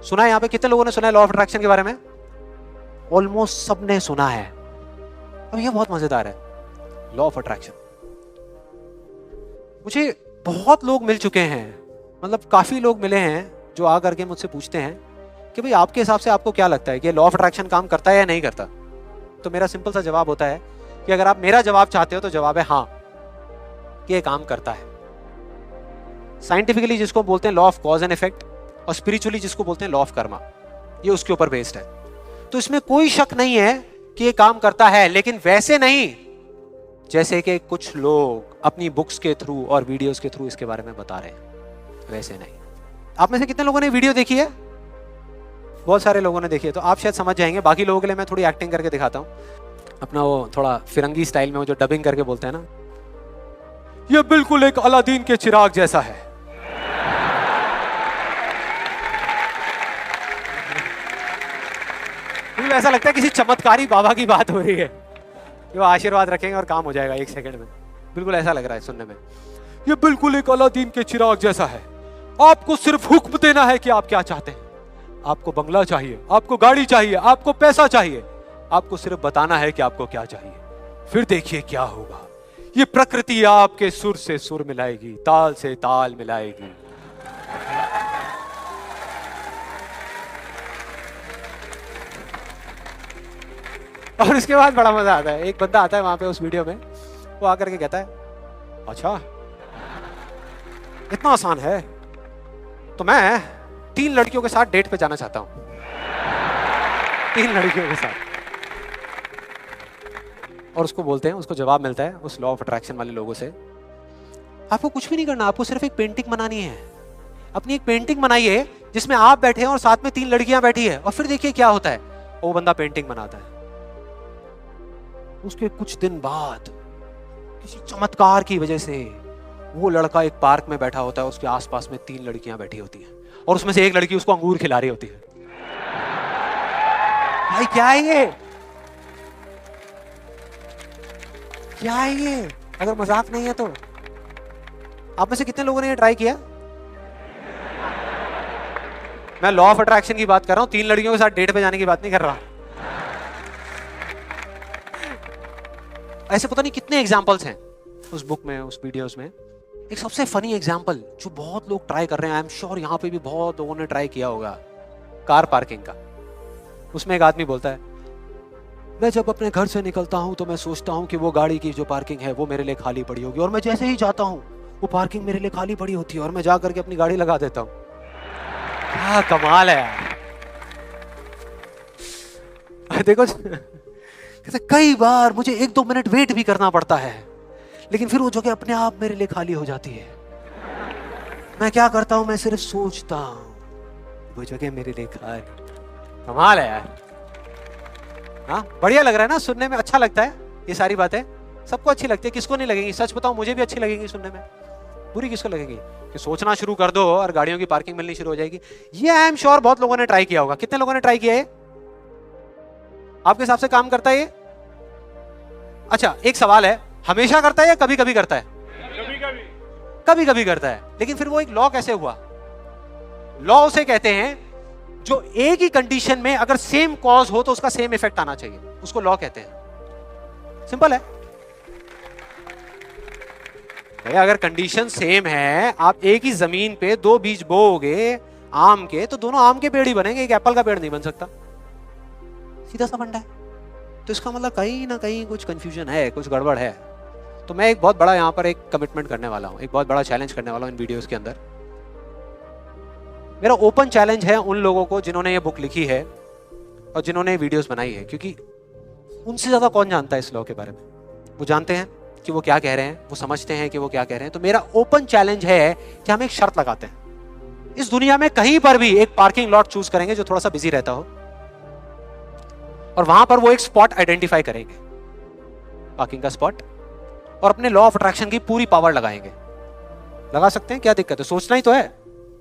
सुना है? यहां पे कितने लोगों ने सुना है लॉ ऑफ अट्रैक्शन के बारे में? ऑलमोस्ट सबने सुना है। अब ये बहुत मजेदार है, लॉ ऑफ अट्रैक्शन। मुझे बहुत लोग मिल चुके हैं, मतलब काफी लोग मिले हैं जो आ करके मुझसे पूछते हैं कि भाई आपके हिसाब से आपको क्या लगता है कि लॉ ऑफ अट्रैक्शन काम करता है या नहीं करता? तो मेरा सिंपल सा जवाब होता है कि अगर आप मेरा जवाब चाहते हो तो जवाब है हाँ, कि ये काम करता है। साइंटिफिकली जिसको बोलते हैं law of cause and effect, और स्पिरिचुअली जिसको बोलते हैं लॉ ऑफ कर्मा, ये उसके ऊपर बेस्ड है। तो इसमें कोई शक नहीं है कि ये काम करता है, लेकिन वैसे नहीं जैसे कि कुछ लोग अपनी बुक्स के थ्रू और वीडियोस के थ्रू इसके बारे में बता रहे हैं, वैसे नहीं। आप में से कितने लोगों ने वीडियो देखी है? बहुत सारे लोगों ने देखी है, तो आप शायद समझ जाएंगे। बाकी लोगों के लिए मैं थोड़ी एक्टिंग करके दिखाता हूं, अपना वो थोड़ा फिरंगी स्टाइल में, वो जो डबिंग करके बोलते हैं ना, ये बिल्कुल एक अलादीन के चिराग जैसा है। मुझे ऐसा लगता है किसी चमत्कारी बाबा की बात हो रही है, वो आशीर्वाद रखेंगे और काम हो जाएगा 1 सेकंड में। बिल्कुल ऐसा लग रहा है सुनने में। ये बिल्कुल एक अलादीन के चिराग जैसा है, आपको सिर्फ हुक्म देना है कि आप क्या चाहते हैं। आपको बंगला चाहिए, आपको गाड़ी चाहिए, आपको पैसा चाहिए, आपको सिर्फ बताना है कि आपको क्या चाहिए। फिर देखिए क्या होगा, ये प्रकृति आपके सुर से सुर मिलाएगी, ताल से ताल मिलाएगी। और उसके बाद बड़ा मजा आता है, एक बंदा आता है वहां पे उस वीडियो में, वो आकर के कहता है अच्छा इतना आसान है, तो मैं 3 लड़कियों के साथ डेट पे जाना चाहता हूं। 3 लड़कियों के साथ। और उसको बोलते हैं, उसको जवाब मिलता है उस लॉ ऑफ अट्रैक्शन वाले लोगों से, आपको कुछ भी नहीं करना, आपको सिर्फ एक पेंटिंग बनानी है। अपनी एक पेंटिंग बनाइए जिसमें आप बैठे हैं और साथ में 3 लड़कियां बैठी है, और फिर देखिए क्या होता है। वो बंदा पेंटिंग बनाता है, उसके कुछ दिन बाद किसी चमत्कार की वजह से वो लड़का एक पार्क में बैठा होता है, उसके आसपास में 3 लड़कियां बैठी होती हैं, और उसमें से एक लड़की उसको अंगूर खिला रही होती है। भाई क्या है ये, क्या है ये? अगर मजाक नहीं है तो आप में से कितने लोगों ने ये ट्राई किया? मैं लॉ ऑफ अट्रैक्शन की बात कर रहा हूं, 3 लड़कियों के साथ डेट पे जाने की बात नहीं कर रहा। ऐसे पता नहीं कितने एग्जांपल्स हैं उस बुक में, उस वीडियोस में। एक सबसे फनी एग्जांपल जो बहुत लोग ट्राई कर रहे हैं, आई एम श्योर यहाँ पे भी बहुत लोगों ने ट्राई किया होगा, कार पार्किंग का। उसमें एक आदमी बोलता है, मैं जब अपने घर से निकलता हूं तो मैं सोचता हूं कि वो गाड़ी की जो पार्किंग है वो मेरे लिए खाली पड़ी होगी, और मैं जैसे ही जाता हूं वो पार्किंग मेरे लिए खाली पड़ी होती है, और मैं जा करके अपनी गाड़ी लगा देता हूं। क्या कमाल है यार। देखो कई बार मुझे 1-2 मिनट वेट भी करना पड़ता है, लेकिन फिर वो जगह अपने आप मेरे लिए खाली हो जाती है। मैं क्या करता हूं, मैं सिर्फ सोचता हूं वो जगह मेरे लिए खाली। कमाल है यार। हाँ बढ़िया लग रहा है ना, सुनने में अच्छा लगता है। ये सारी बातें सबको अच्छी लगती है, किसको नहीं लगेगी? सच बताऊं, मुझे भी अच्छी लगेगी सुनने में। बुरी किसको लगेगी? कि सोचना शुरू कर दो और गाड़ियों की पार्किंग मिलनी शुरू हो जाएगी। ये आई एम श्योर बहुत लोगों ने ट्राई किया होगा। कितने लोगों ने ट्राई किया है? आपके हिसाब से काम करता है ये? अच्छा एक सवाल है, हमेशा करता है या कभी कभी करता है? कभी कभी करता है। लेकिन फिर वो एक लॉ कैसे हुआ? लॉ उसे कहते हैं जो एक ही कंडीशन में अगर सेम कॉज हो तो उसका सेम इफेक्ट आना चाहिए, उसको लॉ कहते हैं। सिंपल है भैया, अगर कंडीशन सेम है, आप एक ही जमीन पे 2 बीज बोओगे आम के, तो दोनों आम के पेड़ ही बनेंगे, एक एप्पल का पेड़ नहीं बन सकता। सीधा सा फंडा है। तो इसका मतलब कहीं ना कहीं कुछ कंफ्यूजन है, कुछ गड़बड़ है। तो मैं एक बहुत बड़ा यहाँ पर एक कमिटमेंट करने वाला हूँ, एक बहुत बड़ा चैलेंज करने वाला हूँ इन वीडियोस के अंदर। मेरा ओपन चैलेंज है उन लोगों को जिन्होंने ये बुक लिखी है और जिन्होंने वीडियोस बनाई है, क्योंकि उनसे ज्यादा कौन जानता है इस लॉ के बारे में। वो जानते हैं कि वो क्या कह रहे हैं, वो समझते हैं कि वो क्या कह रहे हैं। तो मेरा ओपन चैलेंज है कि हम एक शर्त लगाते हैं, इस दुनिया में कहीं पर भी एक पार्किंग लॉट चूज करेंगे जो थोड़ा सा बिजी रहता हो, और वहां पर वो एक स्पॉट आइडेंटिफाई करेंगे, पार्किंग का स्पॉट, और अपने लॉ ऑफ अट्रैक्शन की पूरी पावर लगाएंगे। लगा सकते हैं, क्या दिक्कत है? सोचना ही तो है।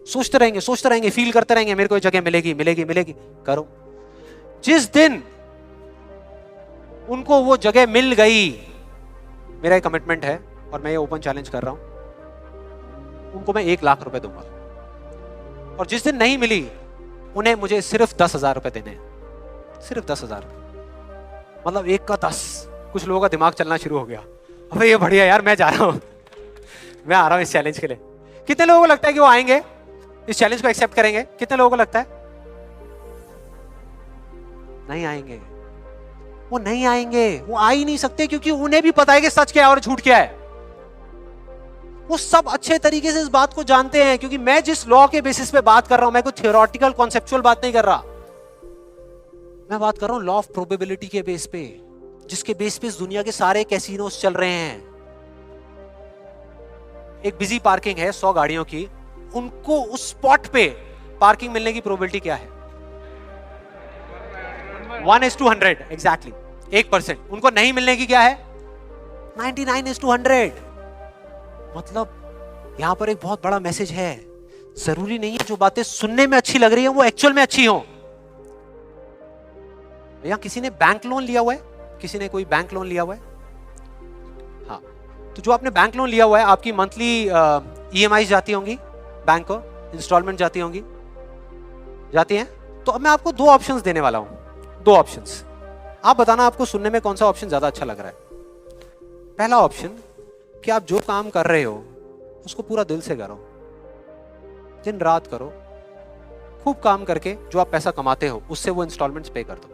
सोचते रहेंगे, फील करते रहेंगे, मेरे को जगह मिलेगी मिलेगी मिलेगी। करो। जिस दिन उनको वो जगह मिल गई, मेरा एक कमिटमेंट है और मैं ये ओपन चैलेंज कर रहा हूं, उनको मैं 1 लाख रुपए दूंगा। और जिस दिन नहीं मिली, उन्हें मुझे सिर्फ 10,000 रुपए देने हैं। सिर्फ 10,000। मतलब 1 का 10। कुछ लोगों का दिमाग चलना शुरू हो गया, अबे ये बढ़िया यार, मैं जा रहा हूं, मैं आ रहा हूं इस चैलेंज के लिए। कितने लोगों को लगता है कि वो आएंगे, इस चैलेंज को एक्सेप्ट करेंगे? कितने लोगों को लगता है नहीं आएंगे? वो नहीं आएंगे, वो आ ही नहीं सकते, क्योंकि उन्हें भी पता है कि सच क्या है और झूठ क्या है। वो सब अच्छे तरीके से इस बात को जानते हैं, क्योंकि मैं जिस लॉ के बेसिस पे बात कर रहा हूं, मैं कोई थियोरेटिकल कॉन्सेप्चुअल बात नहीं कर रहा। मैं बात कर रहा हूं लॉ ऑफ प्रोबेबिलिटी के बेस पे, जिसके बेस पे इस दुनिया के सारे कैसीनोस चल रहे हैं। एक बिजी पार्किंग है 100 गाड़ियों की, उनको उस स्पॉट पे पार्किंग मिलने की प्रोबेबिलिटी क्या है? 1:100 एग्जैक्टली। 1%। उनको नहीं मिलने की क्या है? 99:100। मतलब यहां पर एक बहुत बड़ा मैसेज है। जरूरी नहीं है जो बातें सुनने में अच्छी लग रही है वो एक्चुअल में अच्छी हो। भैया किसी ने बैंक लोन लिया हुआ है? किसी ने कोई बैंक लोन लिया हुआ है? हाँ, तो जो आपने बैंक लोन लिया हुआ है, आपकी मंथली EMI जाती होंगी बैंक को, इंस्टॉलमेंट जाती होंगी, जाती हैं। तो अब मैं आपको 2 ऑप्शंस देने वाला हूं, 2 ऑप्शंस। आप बताना आपको सुनने में कौन सा ऑप्शन ज्यादा अच्छा लग रहा है। पहला ऑप्शन कि आप जो काम कर रहे हो उसको पूरा दिल से करो, दिन रात करो, खूब काम करके जो आप पैसा कमाते हो उससे वो इंस्टॉलमेंट्स पे कर दो।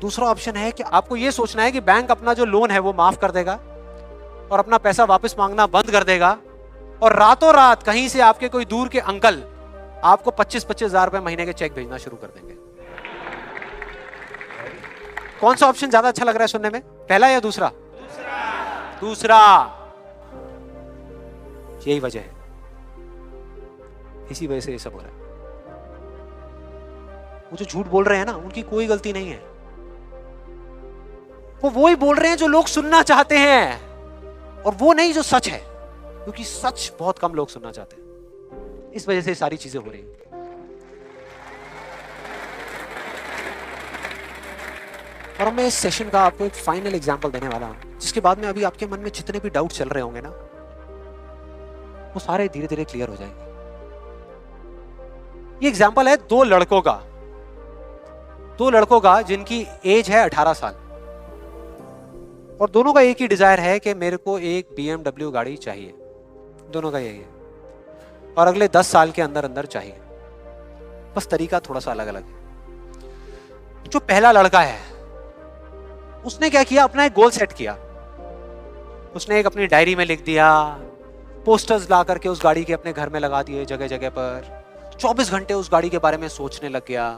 दूसरा ऑप्शन है कि आपको ये सोचना है कि बैंक अपना जो लोन है वो माफ कर देगा और अपना पैसा वापस मांगना बंद कर देगा और रातों रात कहीं से आपके कोई दूर के अंकल आपको 25-25 हजार रुपए महीने के चेक भेजना शुरू कर देंगे। कौन सा ऑप्शन ज्यादा अच्छा लग रहा है सुनने में, पहला या दूसरा? दूसरा। यही वजह है, इसी वजह से ये सब हो रहा है। वो जो झूठ बोल रहे हैं ना, उनकी कोई गलती नहीं है, वो ही बोल रहे हैं जो लोग सुनना चाहते हैं और वो नहीं जो सच है, क्योंकि सच बहुत कम लोग सुनना चाहते हैं। इस वजह से सारी चीजें हो रही हैं। और मैं इस सेशन का आपको एक फाइनल एग्जांपल देने वाला हूं, जिसके बाद में अभी आपके मन में जितने भी डाउट चल रहे होंगे ना, वो सारे धीरे धीरे क्लियर हो जाएंगे। ये एग्जांपल है दो लड़कों का जिनकी एज है 18 साल और दोनों का एक ही डिजायर है कि मेरे को एक BMW गाड़ी चाहिए। दोनों का यही है और अगले 10 साल के अंदर अंदर चाहिए, बस तरीका थोड़ा सा अलग अलग है। जो पहला लड़का है उसने क्या किया, अपना एक गोल सेट किया। उसने एक अपनी डायरी में लिख दिया, पोस्टर्स ला करके उस गाड़ी के अपने घर में लगा दिए जगह जगह पर। 24 घंटे उस गाड़ी के बारे में सोचने लग गया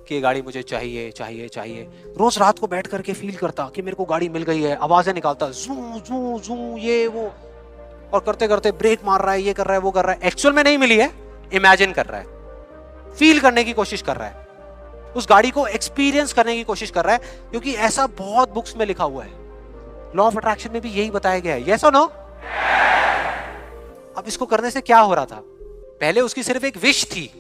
कि ये गाड़ी मुझे चाहिए चाहिए चाहिए। रोज रात को बैठ करके फील करता कि मेरे को गाड़ी मिल गई है, आवाजें निकालता, जू जू जू ये वो, और करते करते ब्रेक मार रहा है, ये कर रहा है वो कर रहा है। एक्चुअल में नहीं मिली है, इमेजिन कर रहा है, फील करने की कोशिश कर रहा है, उस गाड़ी को एक्सपीरियंस करने की कोशिश कर रहा है, क्योंकि ऐसा बहुत बुक्स में लिखा हुआ है। लॉ ऑफ अट्रैक्शन में भी यही बताया गया है। यस और नो? अब इसको करने से क्या हो रहा था, पहले उसकी सिर्फ एक विश थी,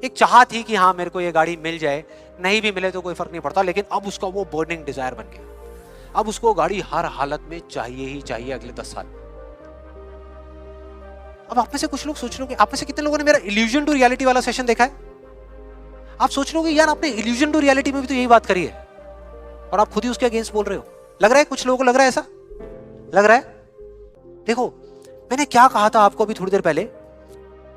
एक चाह थी कि हाँ मेरे को ये गाड़ी मिल जाए, नहीं भी मिले तो कोई फर्क नहीं पड़ता, लेकिन अब उसका वो बर्निंग डिजायर बन गया। अब उसको गाड़ी हर हालत में चाहिए ही चाहिए अगले 10 साल। अब आप में से कुछ लोग सोच रहे हो, आप में से कितने लोगों ने मेरा इल्यूजन टू रियलिटी वाला सेशन देखा है? आप सोच रहे हो यार आपने इल्यूजन टू रियलिटी में भी तो यही बात करी है और आप खुद ही उसके अगेंस्ट बोल रहे हो। लग रहा है कुछ लोगों को, लग रहा है ऐसा लग रहा है। देखो मैंने क्या कहा था आपको अभी थोड़ी देर पहले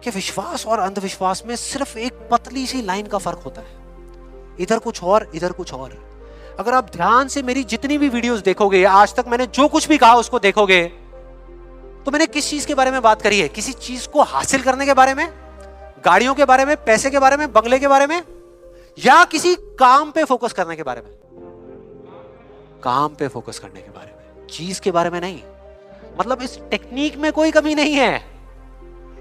कि विश्वास और अंधविश्वास में सिर्फ एक पतली सी लाइन का फर्क होता है, इधर कुछ और इधर कुछ और। अगर आप ध्यान से मेरी जितनी भी वीडियोस देखोगे, आज तक मैंने जो कुछ भी कहा उसको देखोगे, तो मैंने किस चीज के बारे में बात करी है? किसी चीज को हासिल करने के बारे में, गाड़ियों के बारे में, पैसे के बारे में, बंगले के बारे में, या किसी काम पे फोकस करने के बारे में? काम पे फोकस करने के बारे में, चीज के बारे में नहीं। मतलब इस टेक्निक में कोई कमी नहीं है।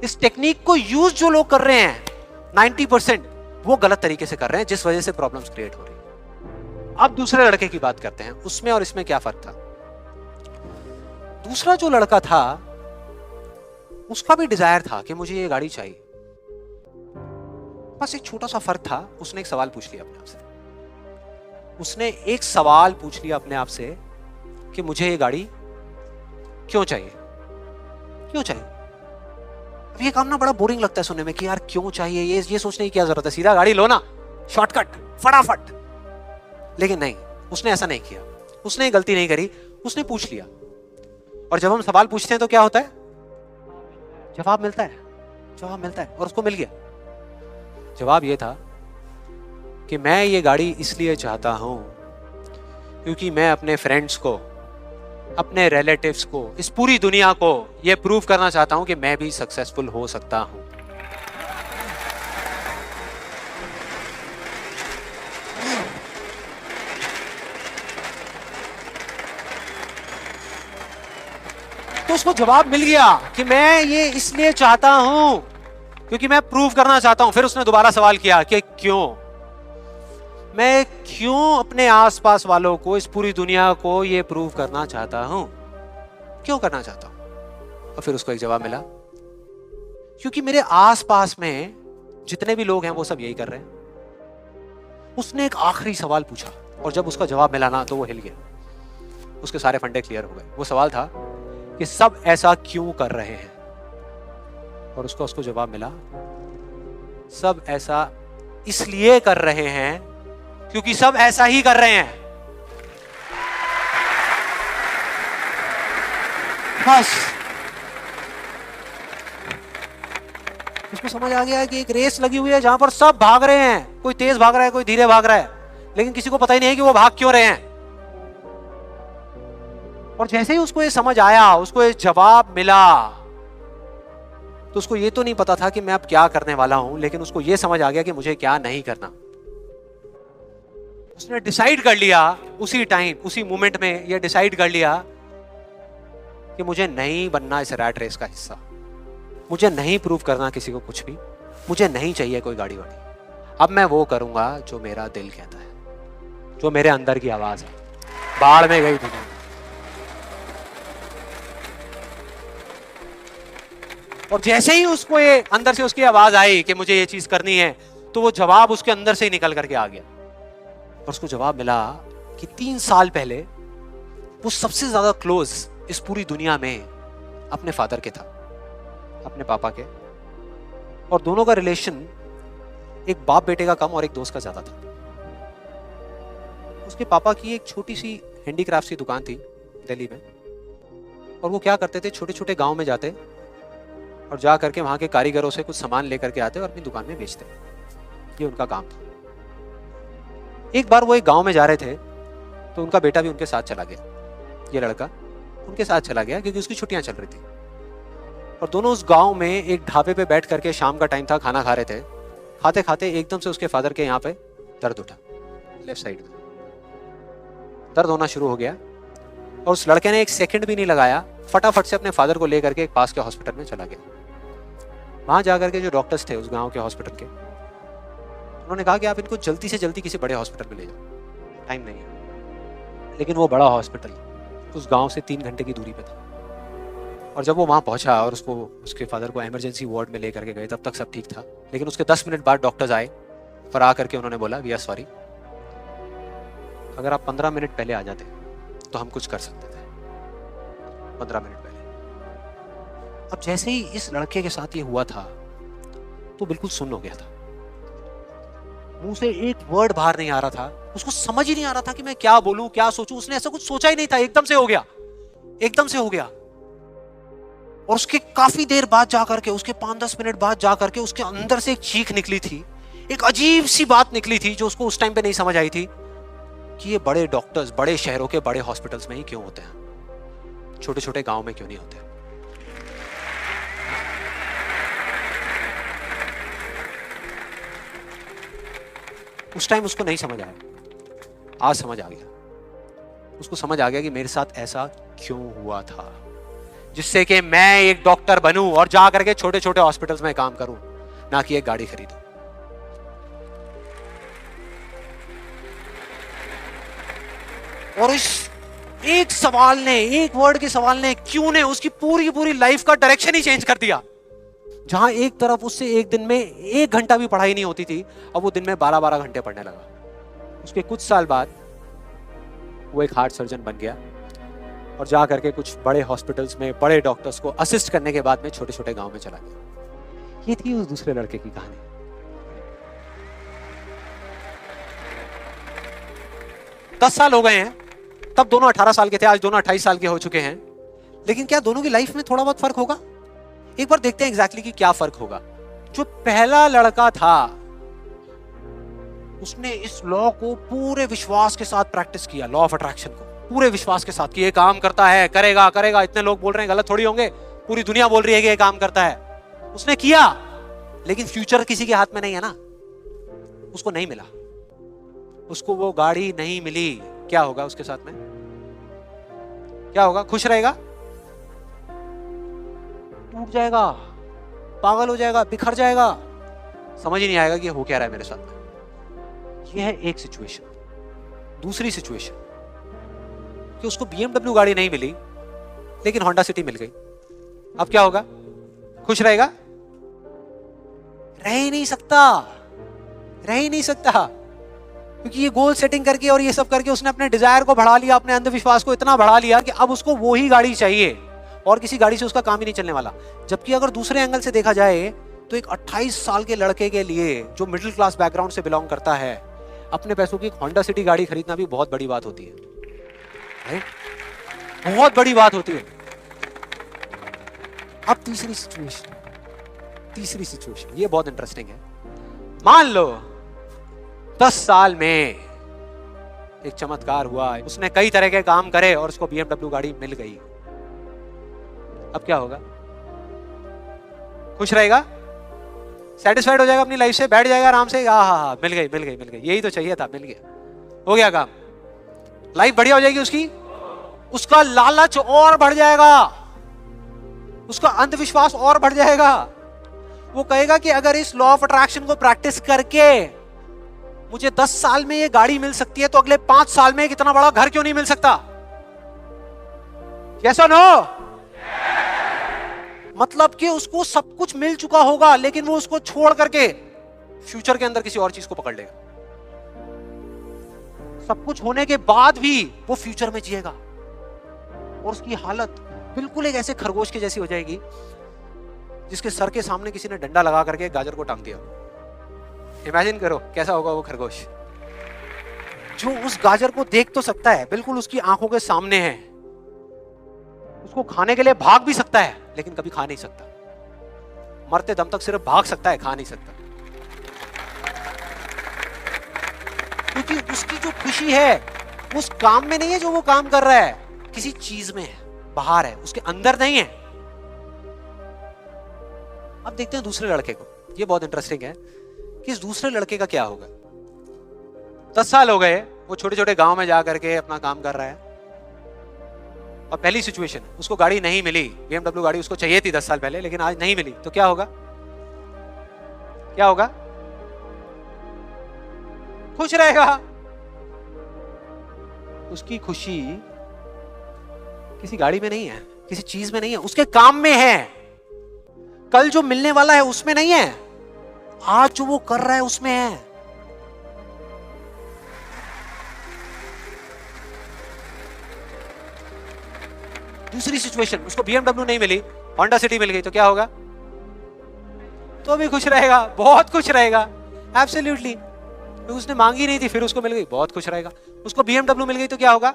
इस टेक्निक को यूज जो लोग कर रहे हैं 90% वो गलत तरीके से कर रहे हैं, जिस वजह से प्रॉब्लम्स क्रिएट हो रही है। अब दूसरे लड़के की बात करते हैं, उसमें और इसमें क्या फर्क था। दूसरा जो लड़का था उसका भी डिजायर था कि मुझे ये गाड़ी चाहिए, बस एक छोटा सा फर्क था। उसने एक सवाल पूछ लिया अपने आप से, उसने एक सवाल पूछ लिया अपने आप से कि मुझे ये गाड़ी क्यों चाहिए, क्यों चाहिए। अब ये काम ना बड़ा बोरिंग लगता है सुनने में कि यार क्यों चाहिए, ये सोचने की क्या जरूरत है, सीधा गाड़ी लो ना, शॉर्टकट फटाफट। लेकिन नहीं, उसने ऐसा नहीं किया, उसने गलती नहीं करी, उसने पूछ लिया। और जब हम सवाल पूछते हैं तो क्या होता है, जवाब मिलता है, जवाब मिलता है। और उसको मिल गया। जवाब ये था कि मैं ये गाड़ी इसलिए चाहता हूं क्योंकि मैं अपने फ्रेंड्स को, अपने रिलेटिव्स को, इस पूरी दुनिया को ये प्रूव करना चाहता हूं कि मैं भी सक्सेसफुल हो सकता हूं। तो उसको जवाब मिल गया कि मैं ये इसलिए चाहता हूं क्योंकि मैं प्रूव करना चाहता हूं। फिर उसने दोबारा सवाल किया कि क्यों, मैं क्यों अपने आसपास वालों को, इस पूरी दुनिया को ये प्रूव करना चाहता हूं, क्यों करना चाहता हूं। और फिर उसको एक जवाब मिला, क्योंकि मेरे आसपास में जितने भी लोग हैं वो सब यही कर रहे हैं। उसने एक आखिरी सवाल पूछा और जब उसका जवाब मिला ना तो वो हिल गया, उसके सारे फंडे क्लियर हो गए। वो सवाल था कि सब ऐसा क्यों कर रहे हैं, और उसको जवाब मिला, सब ऐसा इसलिए कर रहे हैं क्योंकि सब ऐसा ही कर रहे हैं। बस इसको समझ आ गया कि एक रेस लगी हुई है जहां पर सब भाग रहे हैं, कोई तेज भाग रहा है, कोई धीरे भाग रहा है, लेकिन किसी को पता ही नहीं है कि वो भाग क्यों रहे हैं। और जैसे ही उसको ये समझ आया, उसको ये जवाब मिला, तो उसको ये तो नहीं पता था कि मैं अब क्या करने वाला हूं, लेकिन उसको ये समझ आ गया कि मुझे क्या नहीं करना। उसने डिसाइड कर लिया उसी टाइम, उसी मोमेंट में ये डिसाइड कर लिया कि मुझे नहीं बनना इस रैट रेस का हिस्सा, मुझे नहीं प्रूव करना किसी को कुछ भी, मुझे नहीं चाहिए कोई गाड़ी वाड़ी। अब मैं वो करूंगा जो मेरा दिल कहता है, जो मेरे अंदर की आवाज है। बाढ़ में गई दुनिया। और जैसे ही उसको ये अंदर से उसकी आवाज आई कि मुझे ये चीज करनी है, तो वो जवाब उसके अंदर से ही निकल करके आ गया। और उसको जवाब मिला कि 3 साल पहले वो सबसे ज्यादा क्लोज इस पूरी दुनिया में अपने फादर के था, अपने पापा के। और दोनों का रिलेशन एक बाप बेटे का कम और एक दोस्त का ज्यादा था। उसके पापा की एक छोटी सी हैंडीक्राफ्ट की दुकान थी दिल्ली में, और वो क्या करते थे, छोटे छोटे गांव में जाते और जा करके वहां के कारीगरों से कुछ सामान लेकर के आते और अपनी दुकान में बेचते। ये उनका काम था। एक बार वो एक गांव में जा रहे थे तो उनका बेटा भी उनके साथ चला गया। ये लड़का उनके साथ चला गया क्योंकि उसकी छुट्टियां चल रही थी। और दोनों उस गांव में एक ढाबे पे बैठ करके, शाम का टाइम था, खाना खा रहे थे। खाते खाते एकदम से उसके फादर के यहाँ पे दर्द उठा, लेफ्ट साइड में दर्द होना शुरू हो गया। और उस लड़के ने एक सेकंड भी नहीं लगाया, फटाफट से अपने फादर को लेकर के एक पास के हॉस्पिटल में चला गया। वहां जाकर के जो डॉक्टर्स थे उस गांव के हॉस्पिटल के, उन्होंने कहा कि आप इनको जल्दी से जल्दी किसी बड़े हॉस्पिटल में ले जाओ, टाइम नहीं है। लेकिन वो बड़ा हॉस्पिटल उस गांव से 3 घंटे की दूरी पे था। और जब वो वहां पहुंचा और उसको, उसके फादर को इमरजेंसी वार्ड में लेकर के गए, तब तक सब ठीक था। लेकिन उसके 10 मिनट बाद डॉक्टर्स आए और आकर के उन्होंने बोला, वी आर सॉरी, अगर आप 15 मिनट पहले आ जाते तो हम कुछ कर सकते थे। 15 मिनट पहले। अब जैसे ही इस लड़के के साथ ये हुआ था तो बिल्कुल सुन्न हो गया था, मुंह से एक वर्ड बाहर नहीं आ रहा था। उसको समझ ही नहीं आ रहा था कि मैं क्या बोलूं, क्या सोचूं। उसने ऐसा कुछ सोचा ही नहीं था, एकदम से हो गया, एकदम से हो गया। और उसके काफी देर बाद जाकर के, उसके 5-10 मिनट बाद जाकर के उसके अंदर से एक चीख निकली थी, एक अजीब सी बात निकली थी जो उसको उस टाइम पे नहीं समझ आई थी कि ये बड़े डॉक्टर्स बड़े शहरों के बड़े हॉस्पिटल्स में ही क्यों होते हैं, छोटे छोटे गांव में क्यों नहीं होते। उस टाइम उसको नहीं समझ आया, आज समझ आ गया। उसको समझ आ गया कि मेरे साथ ऐसा क्यों हुआ था, जिससे कि मैं एक डॉक्टर बनूं और जा करके छोटे छोटे हॉस्पिटल्स में काम करूं, ना कि एक गाड़ी खरीदूं। और इस एक सवाल ने, एक वर्ड के सवाल ने, क्यों ने, उसकी पूरी पूरी लाइफ का डायरेक्शन ही चेंज कर दिया। जहां एक तरफ उससे एक दिन में 1 घंटा भी पढ़ाई नहीं होती थी, अब वो दिन में 12-12 घंटे पढ़ने लगा। उसके कुछ साल बाद वो एक हार्ट सर्जन बन गया और जा करके कुछ बड़े हॉस्पिटल्स में बड़े डॉक्टर्स को असिस्ट करने के बाद में छोटे छोटे गांव में चला गया। ये थी उस दूसरे लड़के की कहानी। 10 साल हो गए हैं, तब दोनों 18 साल के थे, आज दोनों 28 साल के हो चुके हैं। लेकिन क्या दोनों की लाइफ में थोड़ा बहुत फर्क होगा? एक बार देखते हैं एग्जैक्टली कि क्या फर्क होगा। जो पहला लड़का था उसने इस लॉ को पूरे विश्वास के साथ प्रैक्टिस किया, लॉ ऑफ अट्रैक्शन को पूरे विश्वास के साथ कि ये काम करता है, करेगा करेगा, इतने लोग बोल रहे हैं, गलत थोड़ी होंगे, पूरी दुनिया बोल रही है कि ये काम करता है। उसने किया, लेकिन फ्यूचर किसी के हाथ में नहीं है ना। उसको नहीं मिला, उसको वो गाड़ी नहीं मिली। क्या होगा उसके साथ में? क्या होगा? खुश रहेगा? टूट जाएगा, पागल हो जाएगा, बिखर जाएगा, समझ ही नहीं आएगा कि हो क्या रहा है मेरे साथ में। यह है एक सिचुएशन। दूसरी सिचुएशन कि उसको BMW गाड़ी नहीं मिली, लेकिन होंडा सिटी मिल गई। अब क्या होगा? खुश रहेगा? रह ही नहीं सकता, रह ही नहीं सकता, क्योंकि ये गोल सेटिंग करके और ये सब करके उसने अपने डिजायर को बढ़ा लिया, अपने अंधविश्वास को इतना बढ़ा लिया कि अब उसको वो ही गाड़ी चाहिए और किसी गाड़ी से उसका काम ही नहीं चलने वाला। जबकि अगर दूसरे एंगल से देखा जाए तो एक 28 साल के लड़के के लिए जो मिडिल क्लास बैकग्राउंड से बिलोंग करता है, अपने पैसों की एक होंडा सिटी गाड़ी खरीदना भी बहुत बड़ी बात होती है, बहुत बड़ी बात होती है। अब तीसरी सिचुएशन ये बहुत इंटरेस्टिंग है। मान लो 10 साल में एक चमत्कार हुआ, उसने कई तरह के काम करे और उसको BMW गाड़ी मिल गई। अब क्या होगा? खुश रहेगा, सेटिस्फाइड हो जाएगा अपनी लाइफ से, बैठ जाएगा आराम से, हाँ मिल गई, यही तो चाहिए था, मिल गया, हो गया काम, लाइफ बढ़िया हो जाएगी उसकी। उसका लालच और बढ़ जाएगा, उसका अंधविश्वास और बढ़ जाएगा। वो कहेगा कि अगर इस लॉ ऑफ अट्रैक्शन को प्रैक्टिस करके मुझे 10 साल में ये गाड़ी मिल सकती है, तो अगले 5 साल में एक इतना बड़ा घर क्यों नहीं मिल सकता? यस और नो? मतलब कि उसको सब कुछ मिल चुका होगा, लेकिन वो उसको छोड़ करके फ्यूचर के अंदर किसी और चीज को पकड़ लेगा। सब कुछ होने के बाद भी वो फ्यूचर में जिएगा और उसकी हालत बिल्कुल एक ऐसे खरगोश के जैसी हो जाएगी जिसके सर के सामने किसी ने डंडा लगा करके गाजर को टांग दिया। इमेजिन करो कैसा होगा वो खरगोश, जो उस गाजर को देख तो सकता है, बिल्कुल उसकी आंखों के सामने है, उसको खाने के लिए भाग भी सकता है, लेकिन कभी खा नहीं सकता। मरते दम तक सिर्फ भाग सकता है, खा नहीं सकता। क्योंकि उसकी जो खुशी है उस काम में नहीं है जो वो काम कर रहा है, किसी चीज में है, बाहर है, उसके अंदर नहीं है। अब देखते हैं दूसरे लड़के को। ये बहुत इंटरेस्टिंग है कि इस दूसरे लड़के का क्या होगा। 10 साल हो गए, वो छोटे छोटे गांव में जा करके अपना काम कर रहा है, और पहली सिचुएशन, उसको गाड़ी नहीं मिली। BMW गाड़ी उसको चाहिए थी 10 साल पहले, लेकिन आज नहीं मिली, तो क्या होगा? क्या होगा? खुश रहेगा। उसकी खुशी किसी गाड़ी में नहीं है, किसी चीज में नहीं है, उसके काम में है। कल जो मिलने वाला है उसमें नहीं है, आज जो वो कर रहा है उसमें है। दूसरी सिचुएशन, उसको BMW नहीं मिली, होंडा सिटी मिल गई, तो क्या होगा? तो भी खुश रहेगा, बहुत खुश रहेगा, एब्सोल्युटली। उसने मांगी नहीं थी, फिर उसको मिल गई, बहुत खुश रहेगा। उसको BMW मिल गई तो क्या होगा?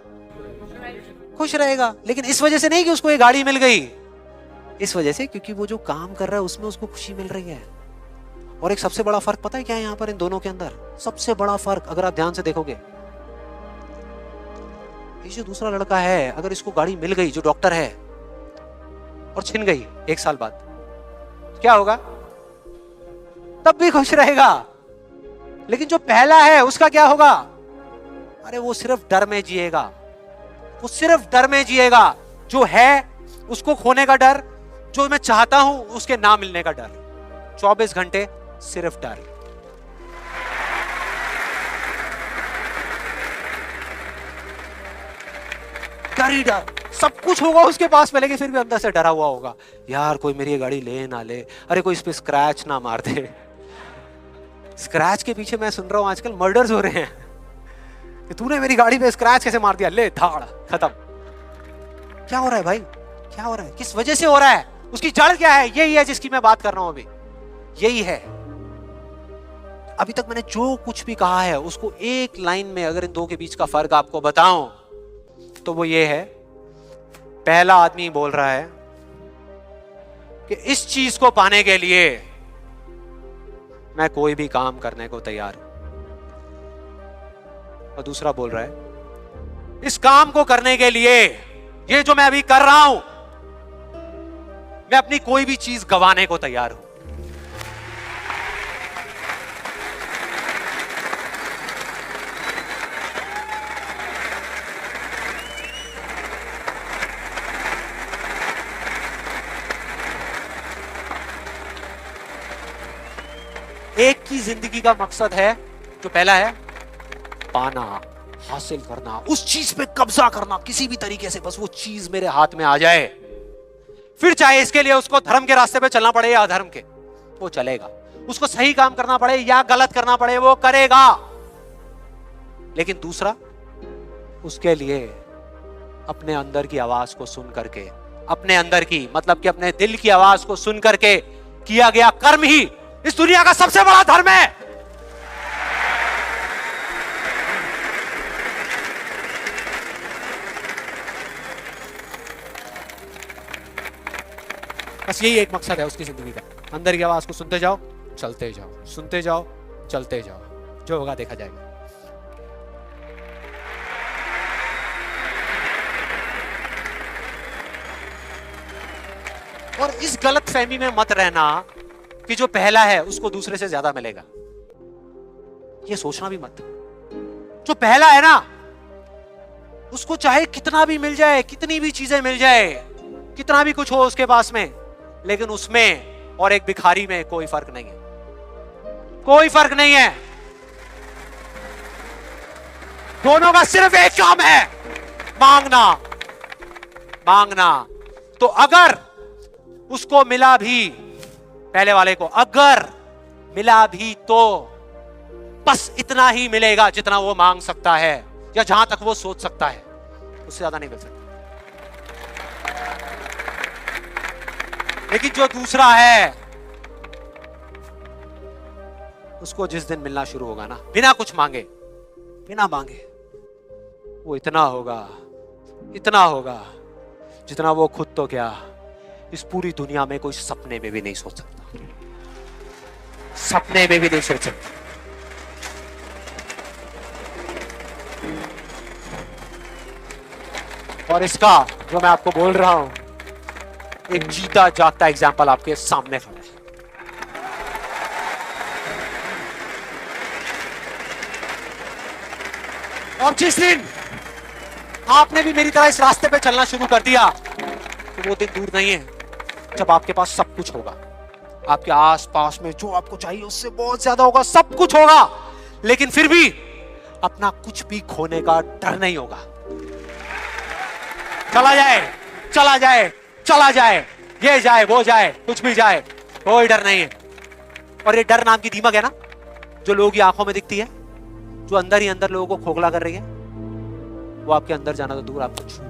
खुश रहेगा। लेकिन इस वजह से नहीं कि उसको ये गाड़ी मिल गई, इस वजह से क्योंकि वो जो काम कर रहा है उसमें उसको खुशी मिल रही है। और एक सबसे बड़ा फर्क पता है क्या है यहाँ पर इन दोनों के अंदर? सबसे बड़ा फर्क अगर आप ध्यान से देखोगे, ये जो दूसरा लड़का है, अगर इसको गाड़ी मिल गई, जो डॉक्टर है, और छिन गई 1 साल बाद, क्या होगा? तब भी खुश रहेगा। लेकिन जो पहला है उसका क्या होगा? अरे वो सिर्फ डर में जिएगा, वो सिर्फ डर में जिएगा। जो है उसको खोने का डर, जो मैं चाहता हूं उसके ना मिलने का डर, 24 घंटे सिर्फ डर। डर ही डर, सब कुछ होगा उसके पास में, लेकिन फिर भी अंदर से डरा हुआ होगा, यार कोई मेरी गाड़ी ले ना ले, अरे कोई इस पे स्क्रैच ना मार दे। स्क्रैच के पीछे मैं सुन रहा हूं आजकल मर्डर्स हो रहे हैं कि तूने मेरी गाड़ी पे स्क्रैच कैसे मार दिया, ले धाड़, खत्म। क्या हो रहा है भाई? क्या हो रहा है? किस वजह से हो रहा है? उसकी जड़ क्या है? यही है जिसकी मैं बात कर रहा हूं अभी, यही है। अभी तक मैंने जो कुछ भी कहा है उसको एक लाइन में अगर इन दो के बीच का फर्क आपको बताऊं तो वो ये है, पहला आदमी बोल रहा है कि इस चीज को पाने के लिए मैं कोई भी काम करने को तैयार हूं, और दूसरा बोल रहा है इस काम को करने के लिए, ये जो मैं अभी कर रहा हूं, मैं अपनी कोई भी चीज गंवाने को तैयार हूं। एक की जिंदगी का मकसद है, जो पहला है पाना, हासिल करना, उस चीज पे कब्जा करना किसी भी तरीके से, बस वो चीज मेरे हाथ में आ जाए। फिर चाहे इसके लिए उसको धर्म के रास्ते पे चलना पड़े या अधर्म के, वो चलेगा। उसको सही काम करना पड़े या गलत करना पड़े, वो करेगा। लेकिन दूसरा, उसके लिए अपने अंदर की आवाज को सुन करके, अपने अंदर की मतलब कि अपने दिल की आवाज को सुन करके किया गया कर्म ही इस दुनिया का सबसे बड़ा धर्म है। बस बस यही एक मकसद है उसकी जिंदगी का, अंदर की आवाज को सुनते जाओ, चलते जाओ, सुनते जाओ, चलते जाओ, जो होगा देखा जाएगा। और इस गलत फहमी में मत रहना कि जो पहला है उसको दूसरे से ज्यादा मिलेगा, ये सोचना भी मत। जो पहला है ना उसको चाहे कितना भी मिल जाए, कितनी भी चीजें मिल जाए, कितना भी कुछ हो उसके पास में, लेकिन उसमें और एक भिखारी में कोई फर्क नहीं है, कोई फर्क नहीं है। दोनों का सिर्फ एक काम है, मांगना, मांगना। तो अगर उसको मिला भी, पहले वाले को अगर मिला भी, तो बस इतना ही मिलेगा जितना वो मांग सकता है या जहां तक वो सोच सकता है, उससे ज्यादा नहीं मिल सकता। लेकिन जो दूसरा है उसको जिस दिन मिलना शुरू होगा ना, बिना कुछ मांगे, बिना मांगे, वो इतना होगा, इतना होगा जितना वो खुद तो क्या इस पूरी दुनिया में कोई सपने में भी नहीं सोच सकता, सपने में भी नहीं सोच सकता। और इसका जो मैं आपको बोल रहा हूं, एक जीता जागता एग्जाम्पल आपके सामने खड़ा है। और जिस दिन आपने भी मेरी तरह इस रास्ते पे चलना शुरू कर दिया, तो वो दिन दूर नहीं है जब आपके पास सब कुछ होगा, आपके आस पास में जो आपको चाहिए उससे बहुत ज्यादा होगा, सब कुछ होगा, लेकिन फिर भी अपना कुछ भी खोने का डर नहीं होगा। चला जाए, चला जाए, चला जाए, ये जाए, वो जाए, कुछ भी जाए, कोई डर नहीं है। और ये डर नाम की दीमक है ना, जो लोगों की आंखों में दिखती है, जो अंदर ही अंदर लोगों को खोखला कर रही है, वो आपके अंदर जाना तो दूर, आपको छू